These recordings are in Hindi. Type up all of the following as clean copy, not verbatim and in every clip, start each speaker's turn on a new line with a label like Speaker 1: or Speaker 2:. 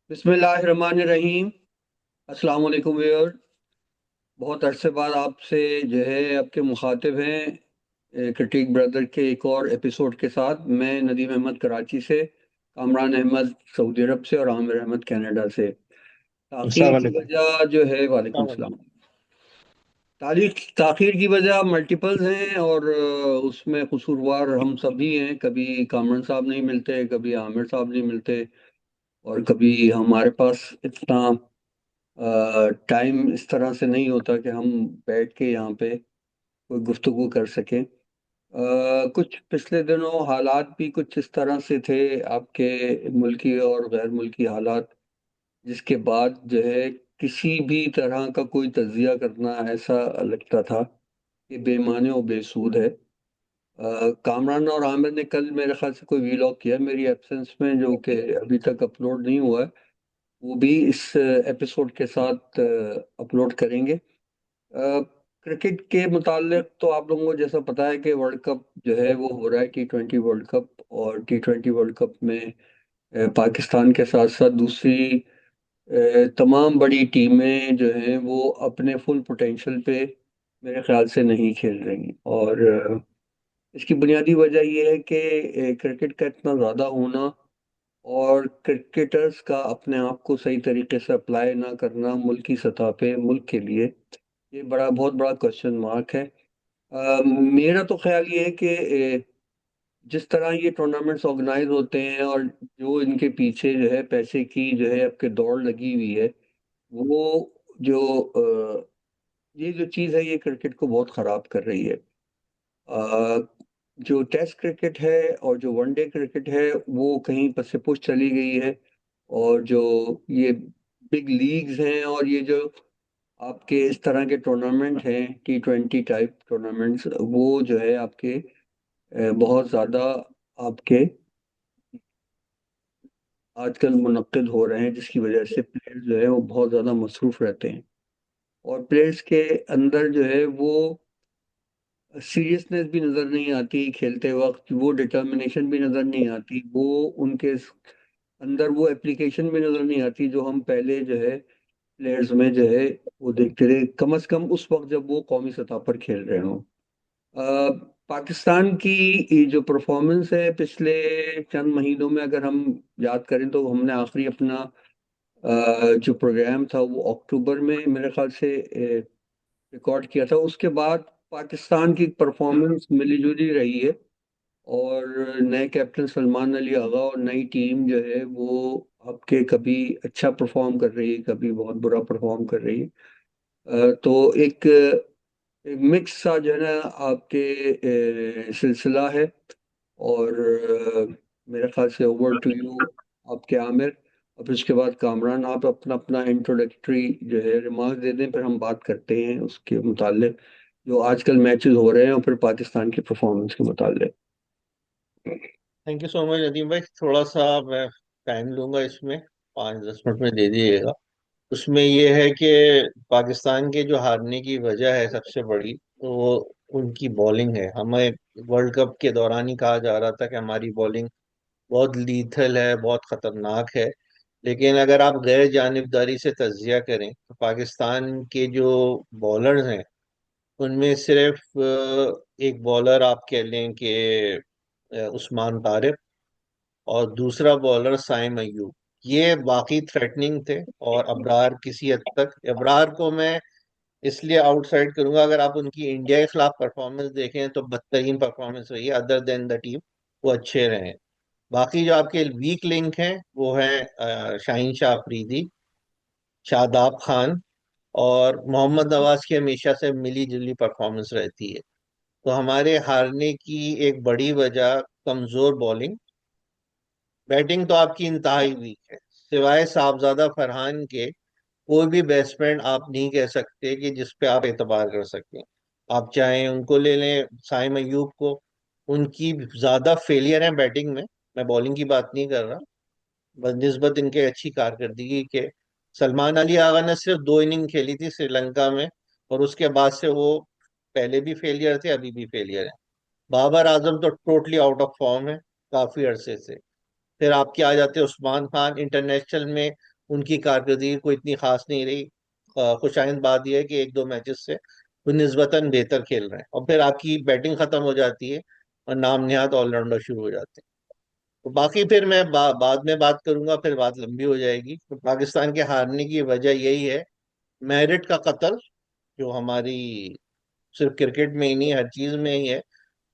Speaker 1: बिस्मिल्लाहिर्रहमानिर्रहीम। अस्सलाम वालेकुम व्यूअर। बहुत अरसे बाद आपसे जो है आपके मुखातिब हैं क्रिटिक ब्रदर के एक और एपिसोड के साथ। मैं नदीम अहमद कराची से, कामरान अहमद सऊदी अरब से और आमिर अहमद कनाडा से।
Speaker 2: अस्सलाम
Speaker 1: ताखीर की
Speaker 2: वालेकुम।
Speaker 1: वजह जो है, वालेकुम सलाम। तारीख ताखीर की वजह मल्टीपल्स हैं और उसमें कसूरवार हम सभी हैं। कभी कामरान साहब नहीं मिलते, कभी आमिर साहब नहीं मिलते, और कभी हमारे पास इतना टाइम इस तरह से नहीं होता कि हम बैठ के यहाँ पे कोई गुफ्तगू कर सकें। कुछ पिछले दिनों हालात भी कुछ इस तरह से थे, आपके मुल्की और गैर मुल्की हालात, जिसके बाद जो है किसी भी तरह का कोई तज्जिया करना ऐसा लगता था कि बेमाने और बेसूद है। कामरान और आमिर ने कल मेरे ख्याल से कोई वीलॉग किया मेरी एब्सेंस में, जो कि अभी तक अपलोड नहीं हुआ है। वो भी इस एपिसोड के साथ अपलोड करेंगे। क्रिकेट के मुतालिक तो आप लोगों को जैसा पता है कि वर्ल्ड कप जो है वो हो रहा है, T20 वर्ल्ड कप। और T20 वर्ल्ड कप में पाकिस्तान के साथ साथ दूसरी तमाम बड़ी टीमें जो हैं वो अपने फुल पोटेंशियल पे मेरे ख्याल से नहीं खेल रही। और इसकी बुनियादी वजह ये है कि क्रिकेट का इतना ज़्यादा होना और क्रिकेटर्स का अपने आप को सही तरीके से अप्लाई ना करना मुल्क की सतह पे, मुल्क के लिए ये बहुत बड़ा क्वेश्चन मार्क है। मेरा तो ख्याल ये है कि जिस तरह ये टूर्नामेंट्स ऑर्गेनाइज होते हैं और जो इनके पीछे जो है पैसे की जो है आपके दौड़ लगी हुई है, वो जो ये जो चीज़ है ये क्रिकेट को बहुत ख़राब कर रही है। अ, जो टेस्ट क्रिकेट है और जो वनडे क्रिकेट है वो कहीं पस चली गई है। और जो ये बिग लीग्स हैं और ये जो आपके इस तरह के टूर्नामेंट हैं, T20 टाइप टूर्नामेंट्स, वो जो है आपके बहुत ज़्यादा आपके आजकल मुनक्किद हो रहे हैं, जिसकी वजह से प्लेयर्स जो है वो बहुत ज़्यादा मसरूफ़ रहते हैं। और प्लेयर्स के अंदर जो है वो सीरियसनेस भी नज़र नहीं आती खेलते वक्त, वो डिटर्मिनेशन भी नज़र नहीं आती, वो उनके अंदर वो एप्लीकेशन भी नज़र नहीं आती जो हम पहले जो है प्लेयर्स में जो है वो देखते थे, कम से कम उस वक्त जब वो कौमी सतह पर खेल रहे हों। पाकिस्तान की ये जो परफॉर्मेंस है पिछले चंद महीनों में, अगर हम याद करें तो हमने आखिरी अपना जो प्रोग्राम था वो अक्टूबर में मेरे ख्याल से रिकॉर्ड किया था। उसके बाद पाकिस्तान की परफॉर्मेंस मिलीजुली रही है। और नए कैप्टन सलमान अली आगा और नई टीम जो है वो आपके कभी अच्छा परफॉर्म कर रही है, कभी बहुत बुरा परफॉर्म कर रही है। तो एक मिक्स सा जो है ना आपके सिलसिला है। और मेरे ख्याल से ओवर टू यू आपके आमिर। और फिर उसके बाद कामरान, आप अपना अपना इंट्रोडक्टरी जो है रिमार्क दे दें, फिर हम बात करते हैं उसके मुतालिक जो आजकल मैचेस हो रहे हैं और फिर पाकिस्तान की परफॉर्मेंस के मुतालिक।
Speaker 2: Thank you so much Nadeem भाई। थोड़ा सा मैं टाइम लूंगा इसमें, 5-10 मिनट में दे दीजिएगा। उसमें ये है कि पाकिस्तान के जो हारने की वजह है सबसे बड़ी, तो वो उनकी बॉलिंग है। हमें वर्ल्ड कप के दौरान ही कहा जा रहा था कि हमारी बॉलिंग बहुत लीथल है, बहुत खतरनाक है। लेकिन अगर आप गैर जानिबदारी से तज्जिया करें तो पाकिस्तान के जो बॉलर्स हैं उनमें सिर्फ एक बॉलर आप कह लें कि उस्मान तारिक, और दूसरा बॉलर साइम अयूब, ये बाकी थ्रेटनिंग थे। और अबरार किसी हद तक, अबरार को मैं इसलिए आउटसाइड करूंगा, अगर आप उनकी इंडिया के खिलाफ परफॉर्मेंस देखें तो बदतरीन परफॉर्मेंस रही है, अदर देन द टीम वो अच्छे रहे। बाकी जो आपके वीक लिंक हैं वो हैं शाहीन शाह अफरीदी, शादाब खान और मोहम्मद नवाज की हमेशा से मिली जुली परफॉर्मेंस रहती है। तो हमारे हारने की एक बड़ी वजह कमजोर बॉलिंग। बैटिंग तो आपकी इंतहाई वीक है, सिवाय साहबजादा फरहान के कोई भी बैट्समैन आप नहीं कह सकते कि जिस पे आप एतबार कर सकते हैं। आप चाहे उनको ले लें, साइम अयूब को, उनकी ज्यादा फेलियर है बैटिंग में, मैं बॉलिंग की बात नहीं कर रहा। बनिस्बत इनके अच्छी कारकर्दगी के, सलमान अली आगा ने सिर्फ 2 इनिंग खेली थी श्रीलंका में, और उसके बाद से वो पहले भी फेलियर थे, अभी भी फेलियर है। बाबर आजम तो टोटली आउट ऑफ फॉर्म है काफी अरसे से। फिर आपके आ जाते हैं उस्मान खान, इंटरनेशनल में उनकी कारकर्दगी कोई इतनी खास नहीं रही। खुशाइंद बात यह है कि एक दो मैचेस से वो निस्बतन बेहतर खेल रहे हैं, और फिर आपकी बैटिंग खत्म हो जाती है और नाम निहात ऑलराउंडर शुरू हो जाते हैं। तो बाकी फिर मैं बाद में बात करूंगा, फिर बात लंबी हो जाएगी। तो पाकिस्तान के हारने की वजह यही है, मेरिट का कत्ल, जो हमारी सिर्फ क्रिकेट में ही नहीं हर चीज में ही है,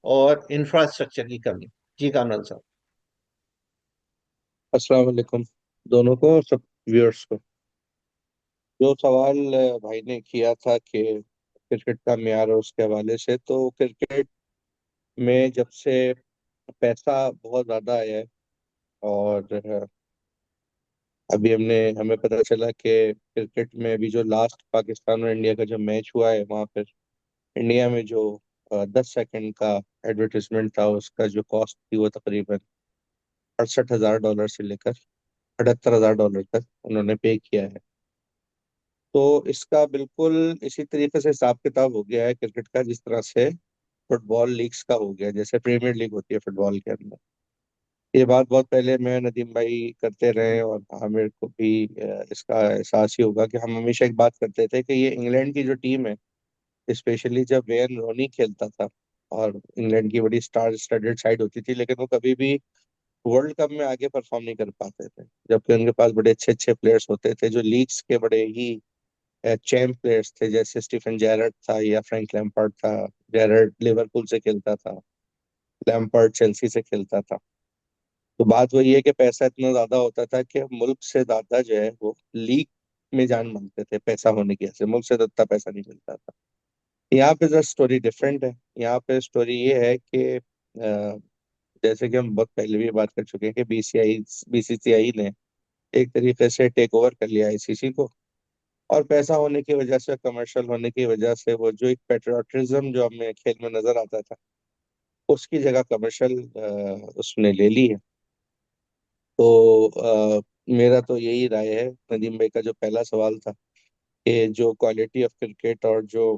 Speaker 2: और इंफ्रास्ट्रक्चर की कमी। जी कामरान साहब।
Speaker 3: अस्सलाम वालेकुम दोनों को और सब व्यूअर्स को। जो सवाल भाई ने किया था कि क्रिकेट का मेयार और उसके हवाले से, तो क्रिकेट में जब से पैसा बहुत ज़्यादा आया है, और अभी हमें पता चला कि क्रिकेट में अभी जो लास्ट पाकिस्तान और इंडिया का जो मैच हुआ है, वहाँ पर इंडिया में जो 10 सेकंड का एडवर्टीजमेंट था, उसका जो कॉस्ट थी वो तकरीबन $68,000 से लेकर $78,000 तक उन्होंने पे किया है। तो इसका बिल्कुल इसी तरीके से हिसाब किताब हो गया है क्रिकेट का, जिस तरह से फुटबॉल लीग्स का हो गया, जैसे प्रीमियर लीग होती है फुटबॉल के अंदर। ये बात बहुत पहले मैं नदीम भाई करते रहे, और आमिर को भी इसका एहसास ही होगा कि हम हमेशा एक बात करते थे कि ये इंग्लैंड की जो टीम है, स्पेशली जब वेन रोनी खेलता था, और इंग्लैंड की बड़ी स्टार स्टडेड साइड होती थी, लेकिन वो कभी भी वर्ल्ड कप में आगे परफॉर्म नहीं कर पाते थे, जबकि उनके पास बड़े अच्छे अच्छे प्लेयर्स होते थे जो लीग्स के बड़े ही चैंप प्लेयर्स थे, जैसे स्टीफन जेरर्ड था या फ्रैंक लैम्पार्ड था। जेरर्ड लिवरपूल से खेलता था, लैम्पार्ड चेल्सी से खेलता था। तो बात वही है कि पैसा इतना ज्यादा होता था कि मुल्क से ज्यादा जो है वो लीग में जान मानते थे, पैसा होने की वजह से मुल्क से तो इतना पैसा नहीं मिलता था। यहाँ पे जो स्टोरी डिफरेंट है, यहाँ पे स्टोरी ये है कि जैसे कि हम बहुत पहले भी बात कर चुके हैं कि बीसीसीआई ने एक तरीके से टेक ओवर कर लिया आईसीसी को, और पैसा होने की वजह से, कमर्शियल होने की वजह से, वो जो एक पेट्रियाटिज्म जो हमें खेल में नजर आता था, उसकी जगह कमर्शियल उसने ले ली है। तो मेरा तो यही राय है, नदीम भाई का जो पहला सवाल था कि जो क्वालिटी ऑफ क्रिकेट और जो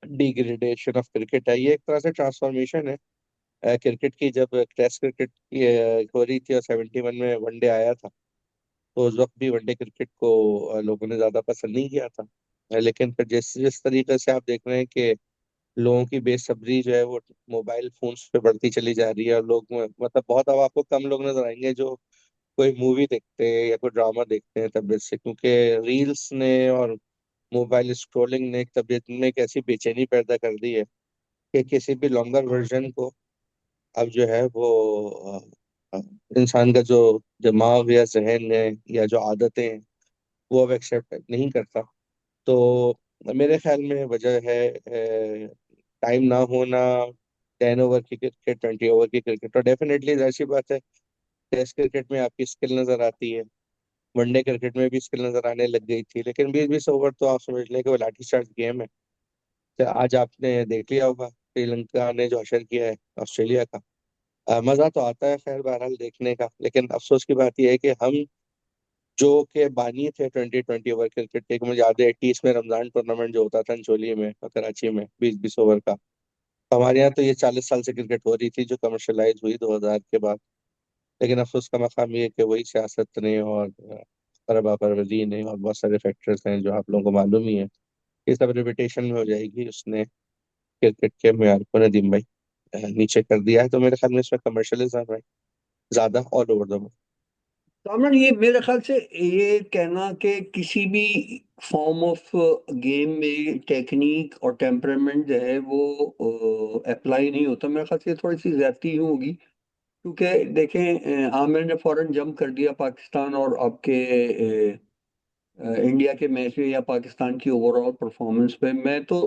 Speaker 3: डिग्रेडेशन ऑफ क्रिकेट है, ये एक तरह से ट्रांसफॉर्मेशन है क्रिकेट की। जब टेस्ट क्रिकेट की हो रही थी और 71 में वनडे आया था, तो उस वक्त भी वनडे क्रिकेट को लोगों ने ज्यादा पसंद नहीं किया था। लेकिन फिर जिस जिस तरीके से आप देख रहे हैं कि लोगों की बेसब्री जो है वो मोबाइल फोन्स पे बढ़ती चली जा रही है, और लोग मतलब बहुत, अब आपको कम लोग नजर आएंगे जो कोई मूवी देखते हैं या कोई ड्रामा देखते हैं तबीयत से, क्योंकि रील्स ने और मोबाइल स्क्रोलिंग ने एक तबीयत में एक ऐसी बेचैनी पैदा कर दी है कि किसी भी लॉन्गर वर्जन को अब जो है वो अ, अ, इंसान का जो दिमाग या जहन है या जो आदतें हैं, वो अब एक्सेप्ट नहीं करता। तो मेरे ख्याल में वजह है टाइम ना होना, 10 ओवर की क्रिकेट, 20 ओवर की क्रिकेट। और डेफिनेटली ऐसी बात है, टेस्ट क्रिकेट में आपकी स्किल नजर आती है, वनडे क्रिकेट में भी स्किल नजर आने लग गई थी, लेकिन 20-20 ओवर तो आप समझ लें कि वो लाठीचार्ज गेम है। तो आज आपने देख लिया होगा श्रीलंका ने जो हशर किया है ऑस्ट्रेलिया का। मजा तो आता है खैर बहरहाल देखने का, लेकिन अफसोस की बात यह है कि हम जो के बानी थे 20-20 ओवर क्रिकेट के, मुझे याद है 80s में रमजान टूर्नामेंट जो होता था अंचोली में और कराची में 20-20 ओवर का, हमारे यहाँ तो ये 40 साल से क्रिकेट हो रही थी जो कमर्शलाइज हुई 2000 के बाद। लेकिन अफसोस का मकाम ये है कि वही सियासत ने और अरबा परवरी ने और बहुत सारे फैक्टर्स हैं जो आप लोगों को मालूम ही है, ये सब रिपीटेशन में हो जाएगी, उसने क्रिकेट के मेयार को नदीम भाई नीचे कर दिया है। तो मेरे ख्याल में इसमें कमर्शलिज्म है ज्यादा ऑल ओवर द।
Speaker 1: कामरान, ये मेरे ख्याल से ये कहना कि किसी भी फॉर्म ऑफ गेम में टेक्निक और टेम्परामेंट जो है वो अप्लाई नहीं होता, मेरे ख्याल से ये थोड़ी सी ज्यादती ही होगी। क्योंकि देखें, आमिर ने फौरन जंप कर दिया पाकिस्तान और आपके इंडिया के मैच में या पाकिस्तान की ओवरऑल परफॉर्मेंस पे। मैं तो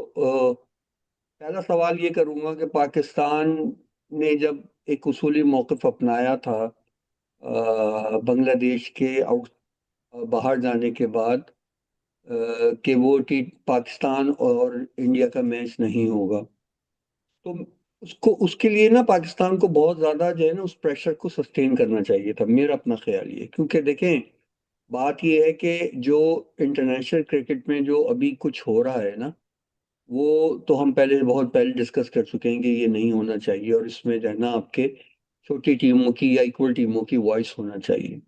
Speaker 1: पहला सवाल ये करूंगा कि पाकिस्तान ने जब एक उसूली मौक़िफ़ अपनाया था बांग्लादेश के बाहर जाने के बाद, कि वो टी पाकिस्तान और इंडिया का मैच नहीं होगा, तो उसको उसके लिए ना पाकिस्तान को बहुत ज़्यादा जो है ना उस प्रेशर को सस्टेन करना चाहिए था, मेरा अपना ख्याल ये। क्योंकि देखें, बात ये है कि जो इंटरनेशनल क्रिकेट में जो अभी कुछ हो रहा है ना, वो तो हम पहले बहुत पहले डिस्कस कर चुके हैं कि ये नहीं होना चाहिए, और इसमें जो है ना आपके छोटी टीमों की या इक्वल टीमों की वॉइस होना चाहिए।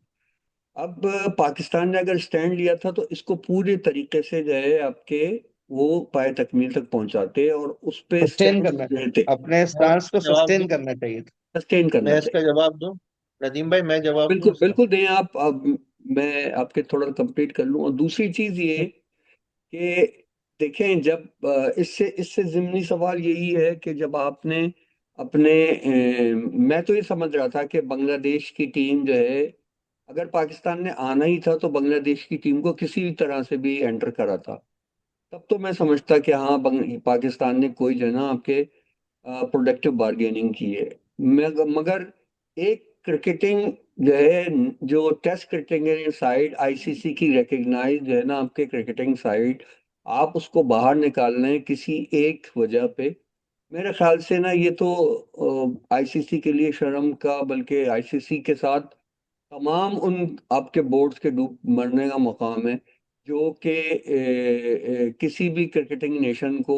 Speaker 1: अब पाकिस्तान ने अगर स्टैंड लिया था तो इसको पूरे तरीके से जो है आपके वो पाए तकमील तक पहुंचाते और उस पे
Speaker 3: सस्टेन
Speaker 1: स्टैंड
Speaker 3: करना,
Speaker 1: लेते।
Speaker 3: अपने
Speaker 2: मैं
Speaker 3: स्टांस
Speaker 2: इसका
Speaker 3: को
Speaker 2: जवाब
Speaker 3: सस्टेन
Speaker 2: दूं?
Speaker 3: करना चाहिए था।
Speaker 1: सस्टेन करना
Speaker 2: मैं इसका
Speaker 1: चाहिए।
Speaker 2: जवाब दूं? नदीम भाई, मैं जवाब दूं
Speaker 1: बिल्कुल
Speaker 2: इसका?
Speaker 1: बिल्कुल दें आप। अब मैं आपके थोड़ा कंप्लीट कर लूँ। और दूसरी चीज ये कि देखें, जब इससे इससे ज़िमनी सवाल यही है कि जब आपने अपने मैं तो ये समझ रहा था कि बांग्लादेश की टीम जो है, अगर पाकिस्तान ने आना ही था तो बांग्लादेश की टीम को किसी भी तरह से भी एंटर करा था। तब तो मैं समझता कि हाँ, पाकिस्तान ने कोई जो है ना आपके प्रोडक्टिव बार्गेनिंग की है। मगर एक क्रिकेटिंग जो है, जो टेस्ट क्रिकेटिंग साइड आईसीसी की रिकग्नाइज जो है ना आपके क्रिकेटिंग साइड, आप उसको बाहर निकाल रहे हैं किसी एक वजह पे। मेरे ख्याल से ना ये तो आईसीसी के लिए शर्म का, बल्कि आईसीसी के साथ तमाम उन आपके बोर्ड्स के डूब मरने का मकाम है जो कि किसी भी क्रिकेटिंग नेशन को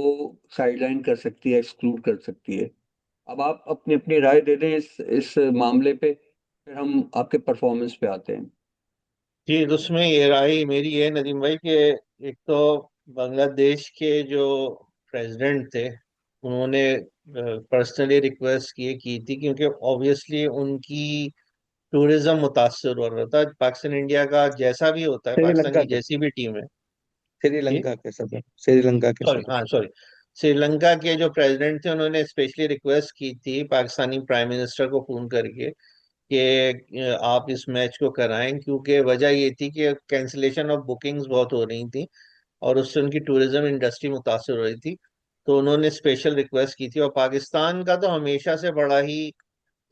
Speaker 1: साइडलाइन कर सकती है, एक्सक्लूड कर सकती है। अब आप अपनी अपनी राय दे दें इस मामले पे, फिर हम आपके परफॉर्मेंस पे आते हैं।
Speaker 2: जी, तो उसमें ये राय मेरी है नदीम भाई कि एक तो बांग्लादेश के जो प्रेसिडेंट थे, उन्होंने पर्सनली रिक्वेस्ट की थी, क्योंकि ऑब्वियसली उनकी टूरिज्म मुतासर हो रहा था। पाकिस्तान इंडिया का जैसा भी होता है, पाकिस्तान
Speaker 3: श्रीलंका
Speaker 2: की
Speaker 3: के,
Speaker 2: जैसी भी टीम है। जी,
Speaker 3: श्रीलंका के सब, श्रीलंका के
Speaker 2: सॉरी,
Speaker 3: सब।
Speaker 2: हाँ सॉरी, श्रीलंका के जो प्रेसिडेंट थे, उन्होंने स्पेशली रिक्वेस्ट की थी पाकिस्तानी प्राइम मिनिस्टर को फोन करके कि आप इस मैच को कराएं, क्योंकि वजह ये थी कि कैंसिलेशन ऑफ बुकिंग्स बहुत हो रही थी और उससे उनकी टूरिज्म इंडस्ट्री मुतासर हो रही थी। तो उन्होंने स्पेशल रिक्वेस्ट की थी। और पाकिस्तान का तो हमेशा से बड़ा ही,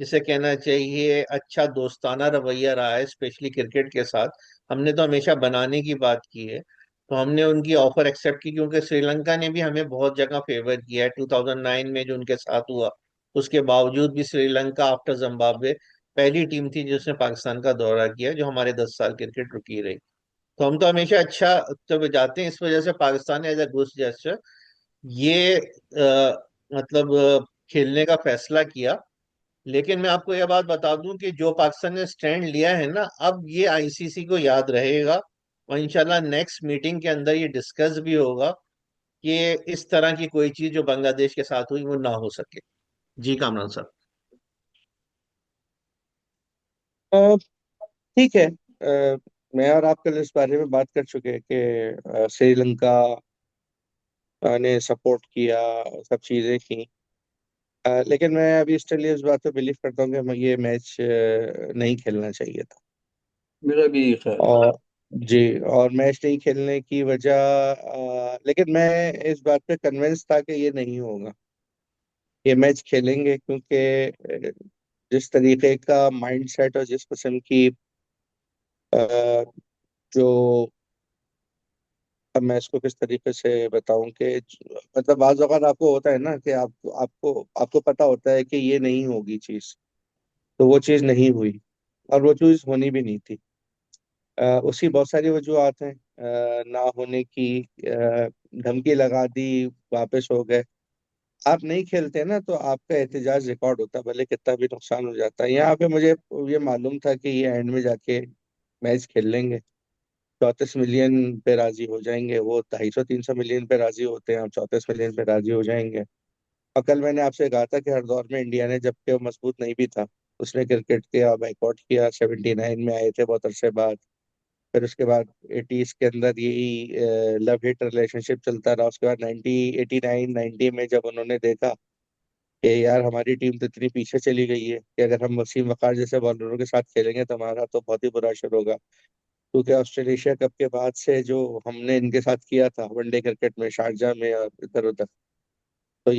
Speaker 2: जिसे कहना चाहिए, अच्छा दोस्ताना रवैया रहा है, स्पेशली क्रिकेट के साथ। हमने तो हमेशा बनाने की बात की है। तो हमने उनकी ऑफर एक्सेप्ट की, क्योंकि श्रीलंका ने भी हमें बहुत जगह फेवर किया है। 2009 में जो उनके साथ हुआ, उसके बावजूद भी श्रीलंका आफ्टर जिम्बाब्वे पहली टीम थी जिसने पाकिस्तान का दौरा किया, जो हमारे 10 साल क्रिकेट रुकी रही। तो हम तो हमेशा अच्छा तब जाते हैं। इस वजह से पाकिस्तान ने एज अ घुस जेस्चर ये मतलब खेलने का फैसला किया। लेकिन मैं आपको यह बात बता दूं कि जो पाकिस्तान ने स्टैंड लिया है ना, अब ये आईसीसी को याद रहेगा। और इंशाल्लाह नेक्स्ट मीटिंग के अंदर ये डिस्कस भी होगा कि इस तरह की कोई चीज जो बांग्लादेश के साथ हुई वो ना हो सके। जी कामरान साहब।
Speaker 3: अ, ठीक है। मैं और आप कल इस बारे में बात कर चुके हैं कि श्रीलंका ने सपोर्ट किया, सब चीजें की। लेकिन मैं अभी स्टिल इस बात पे बिलीव करता हूँ कि ये मैच नहीं खेलना चाहिए था।
Speaker 1: मेरा भी यही ख्याल है।
Speaker 3: और जी, और मैच नहीं खेलने की वजह, लेकिन मैं इस बात पे कन्विंस था कि ये नहीं होगा, ये मैच खेलेंगे, क्योंकि जिस तरीके का माइंडसेट और जिस किस्म की अ, जो, अब मैं इसको किस तरीके से बताऊं कि मतलब बाज़ अगर आपको होता है ना कि आप आपको आपको पता होता है कि ये नहीं होगी चीज, तो वो चीज नहीं हुई, और वो चीज होनी भी नहीं थी। उसकी बहुत सारी वजूहत हैं। ना होने की, धमकी लगा दी, वापस हो गए। आप नहीं खेलते ना तो आपका एहतजाज रिकॉर्ड होता, भले कितना भी नुकसान हो जाता है। यहाँ पे मुझे ये मालूम था कि ये एंड में जाके मैच खेल लेंगे, 34 मिलियन पे राजी हो जाएंगे। वो 250-300 मिलियन पे राजी होते हैं, हम 34 मिलियन पे राजी हो जाएंगे। और कल मैंने आपसे कहा था कि हर दौर में इंडिया ने, जबकि वो मजबूत नहीं भी था, उसने क्रिकेट किया, बाइकआउट किया। 79 में आए थे बहुत अरसे बाद। फिर उसके बाद 80s के अंदर यही लव हिट रिलेशनशिप चलता रहा। उसके बाद 89 90 में जब उन्होंने देखा कि यार हमारी टीम तो इतनी पीछे चली गई है कि अगर हम वसीम वकार जैसे बॉलरों के साथ खेलेंगे तो हमारा तो बहुत ही बुरा असर होगा। क्योंकि ऑस्ट्रेलेशिया कप के बाद से जो हमने इनके साथ किया था वनडे क्रिकेट में, शारजाह में और इधर उधर, तो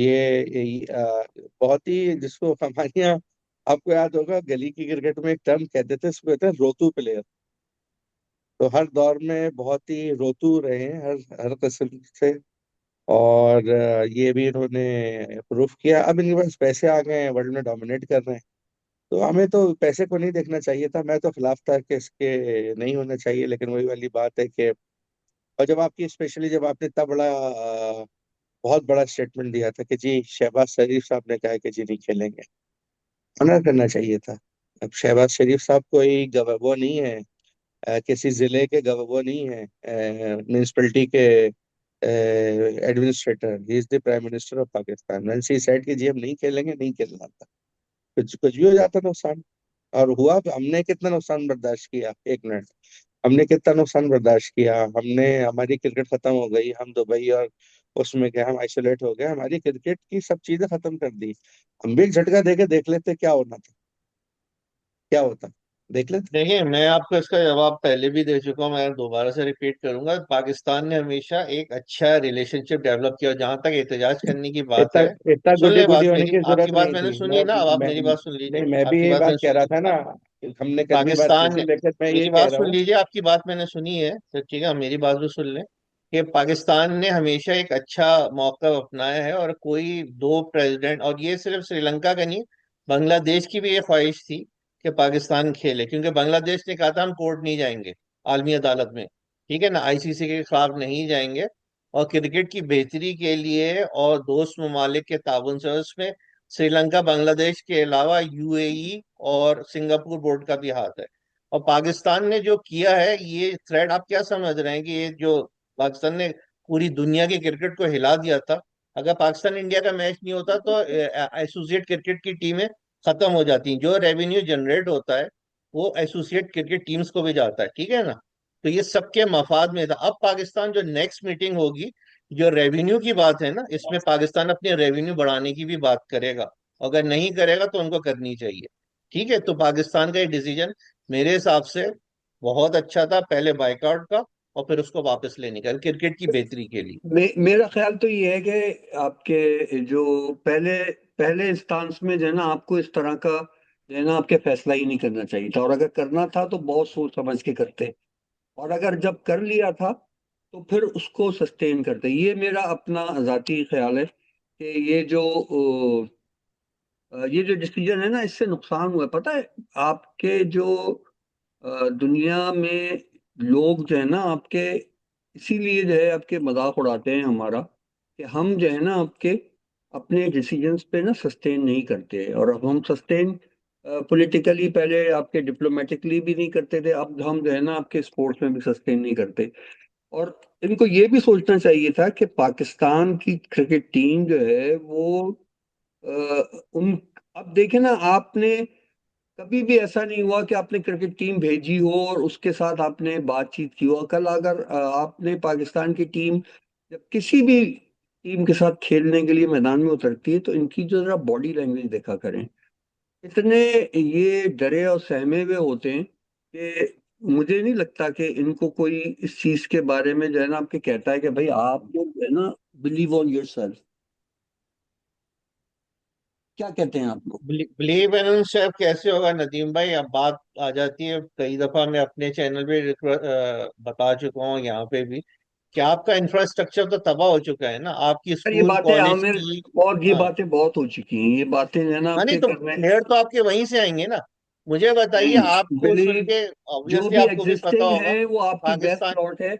Speaker 3: बहुत ही, जिसको हमारे यहाँ, आपको याद होगा गली की क्रिकेट में एक टर्म कहते थे, इसको कहते हैं रोतू प्लेयर। तो हर दौर में बहुत ही रोतू रहे हैं, हर हर किस्म से। और ये भी इन्होंने प्रूफ किया। अब इनके पास पैसे आ गए हैं, वर्ल्ड में डोमिनेट कर रहे हैं। तो हमें तो पैसे को नहीं देखना चाहिए था। मैं तो खिलाफ था कि इसके नहीं होना चाहिए, लेकिन वही वाली बात है कि, और जब आपकी, स्पेशली जब आपने इतना बड़ा बहुत बड़ा स्टेटमेंट दिया था कि जी शहबाज शरीफ साहब ने कहा है कि जी नहीं खेलेंगे, ऑनर करना चाहिए था। अब शहबाज शरीफ साहब कोई वो नहीं है, किसी जिले के वो नहीं है, म्यूनिसपैलिटी के administrator, he is the prime minister of Pakistan. When she said कि जी हम नहीं खेलेंगे, नहीं खेलना था, कुछ कुछ भी हो जाता नुकसान। और हुआ भी। हमने कितना नुकसान बर्दाश्त किया, एक मिनट, हमने कितना नुकसान बर्दाश्त किया। हमने, हमारी क्रिकेट खत्म हो गई, हम दुबई और उसमें गए, हम आइसोलेट हो गए, हमारी क्रिकेट की सब चीजें खत्म कर दी। हम भी एक झटका देके देख लेते क्या होना था, क्या होता, देख लेते।
Speaker 2: देखिए, मैं आपको इसका जवाब पहले भी दे चुका हूँ, मैं दोबारा से रिपीट करूंगा। पाकिस्तान ने हमेशा एक अच्छा रिलेशनशिप डेवलप किया। जहां तक एहतजाज करने की बात
Speaker 3: इतना
Speaker 2: है,
Speaker 3: इतना
Speaker 2: सुन
Speaker 3: गुडी
Speaker 2: ले
Speaker 3: गुडी
Speaker 2: बात
Speaker 3: होने
Speaker 2: मेरी,
Speaker 3: की
Speaker 2: आपकी
Speaker 3: जरूरत
Speaker 2: बात
Speaker 3: नहीं
Speaker 2: मैंने
Speaker 3: थी।
Speaker 2: सुनी है ना, अब आप
Speaker 3: मैं
Speaker 2: मेरी बात सुन लीजिए।
Speaker 3: नहीं, मैं भी
Speaker 2: आपकी
Speaker 3: यही
Speaker 2: बात
Speaker 3: बात
Speaker 2: मैंने
Speaker 3: कह
Speaker 2: सुनी
Speaker 3: रहा
Speaker 2: है।
Speaker 3: था ना, हमने कल भी बात की
Speaker 2: पाकिस्तान
Speaker 3: थी, लेकिन मैं ये
Speaker 2: मेरी
Speaker 3: कह
Speaker 2: बात
Speaker 3: रहा
Speaker 2: सुन
Speaker 3: हूँ।
Speaker 2: लीजिए, आपकी बात मैंने सुनी है तो ठीक है, मेरी बात भी सुन लें। कि पाकिस्तान ने हमेशा एक अच्छा मौका अपनाया है, और कोई दो प्रेसिडेंट, और ये सिर्फ श्रीलंका का नहीं, बांग्लादेश की भी ये ख्वाहिश थी कि पाकिस्तान खेले, क्योंकि बांग्लादेश ने कहा था हम कोर्ट नहीं जाएंगे, आलमी अदालत में, ठीक है ना, आईसीसी के खिलाफ नहीं जाएंगे। और क्रिकेट की बेहतरी के लिए और दोस्त ममालिक के ताउन से, उसमें श्रीलंका बांग्लादेश के अलावा यूएई और सिंगापुर बोर्ड का भी हाथ है। और पाकिस्तान ने जो किया है, ये थ्रेड आप क्या समझ रहे हैं कि ये जो पाकिस्तान ने पूरी दुनिया की क्रिकेट को हिला दिया था। अगर पाकिस्तान इंडिया का मैच नहीं होता तो एसोसिएट क्रिकेट की टीमें खत्म हो जाती। जो रेवेन्यू जनरेट होता है वो एसोसिएट क्रिकेट टीम्स को भी जाता है, ठीक है ना। तो ये सबके मफाद में था। अब पाकिस्तान जो नेक्स्ट मीटिंग होगी, जो रेवेन्यू की बात है ना, इसमें पाकिस्तान अपने रेवेन्यू बढ़ाने की भी बात करेगा। अगर नहीं करेगा तो उनको करनी चाहिए। ठीक है, तो पाकिस्तान का ये डिसीजन मेरे हिसाब से बहुत अच्छा था, पहले बाइकआउट का और फिर उसको वापस लेने का, क्रिकेट की बेहतरी के लिए।
Speaker 1: मेरा ख्याल तो ये है कि आपके जो पहले पहले इंस्टांस में जो है ना, आपको इस तरह का जो है ना आपके फैसला ही नहीं करना चाहिए था, और अगर करना था तो बहुत सोच समझ के करते। और अगर जब कर लिया था तो फिर उसको सस्टेन करते। ये मेरा अपना जाती ख्याल है कि ये जो डिसीजन है ना, इससे नुकसान हुआ है। पता है, आपके जो दुनिया में लोग जो है ना आपके, इसीलिए जो है आपके मजाक उड़ाते हैं हमारा, कि हम जो है ना आपके अपने डिसीजंस पे ना सस्टेन नहीं करते। और अब हम सस्टेन पॉलिटिकली, पहले आपके डिप्लोमेटिकली भी नहीं करते थे, अब हम जो है ना आपके स्पोर्ट्स में भी सस्टेन नहीं करते। और इनको ये भी सोचना चाहिए था कि पाकिस्तान की क्रिकेट टीम जो है वो उन, अब देखे ना आपने, कभी भी ऐसा नहीं हुआ कि आपने क्रिकेट टीम भेजी हो और उसके साथ आपने बातचीत की हो। कल अगर आपने पाकिस्तान की टीम जब किसी भी टीम के साथ खेलने के लिए मैदान में उतरती है तो इनकी जो जरा बॉडी लैंग्वेज देखा करें। इतने ये डरे और सहमे हुए होते हैं कि मुझे नहीं लगता कि इनको कोई इस चीज के बारे में जो है ना आपके कहता है कि भाई आप जो है ना बिलीव ऑन योर सेल्फ। क्या कहते हैं आप लोग?
Speaker 2: बिलीव इन सेल्फ कैसे होगा नदीम भाई? अब बात आ जाती है, कई दफा मैं अपने चैनल पे बता चुका हूँ, यहाँ पे भी, कि आपका इंफ्रास्ट्रक्चर तो तबाह हो चुका है ना, आपकी
Speaker 1: यार ये
Speaker 2: स्कूल
Speaker 1: बातें
Speaker 2: कॉलेज
Speaker 1: आमिर,
Speaker 2: की।
Speaker 1: और ये
Speaker 2: हाँ।
Speaker 1: बातें बहुत हो चुकी हैं, ये बातें जो है ना
Speaker 2: हाँ, नहीं
Speaker 1: आपके
Speaker 2: तो
Speaker 1: कर रहे हैं।
Speaker 2: प्लेयर तो आपके वहीं से आएंगे ना। मुझे बताइए,
Speaker 1: नहीं,
Speaker 2: आपको सुन
Speaker 1: बिलीव,
Speaker 2: के
Speaker 1: जो
Speaker 2: ऑब्वियसली
Speaker 1: भी
Speaker 2: आपको भी पता
Speaker 1: एग्जिस्टिंग
Speaker 2: होगा।
Speaker 1: है वो आपकी बेस्ट
Speaker 2: पाकिस्तान।
Speaker 1: लॉट है।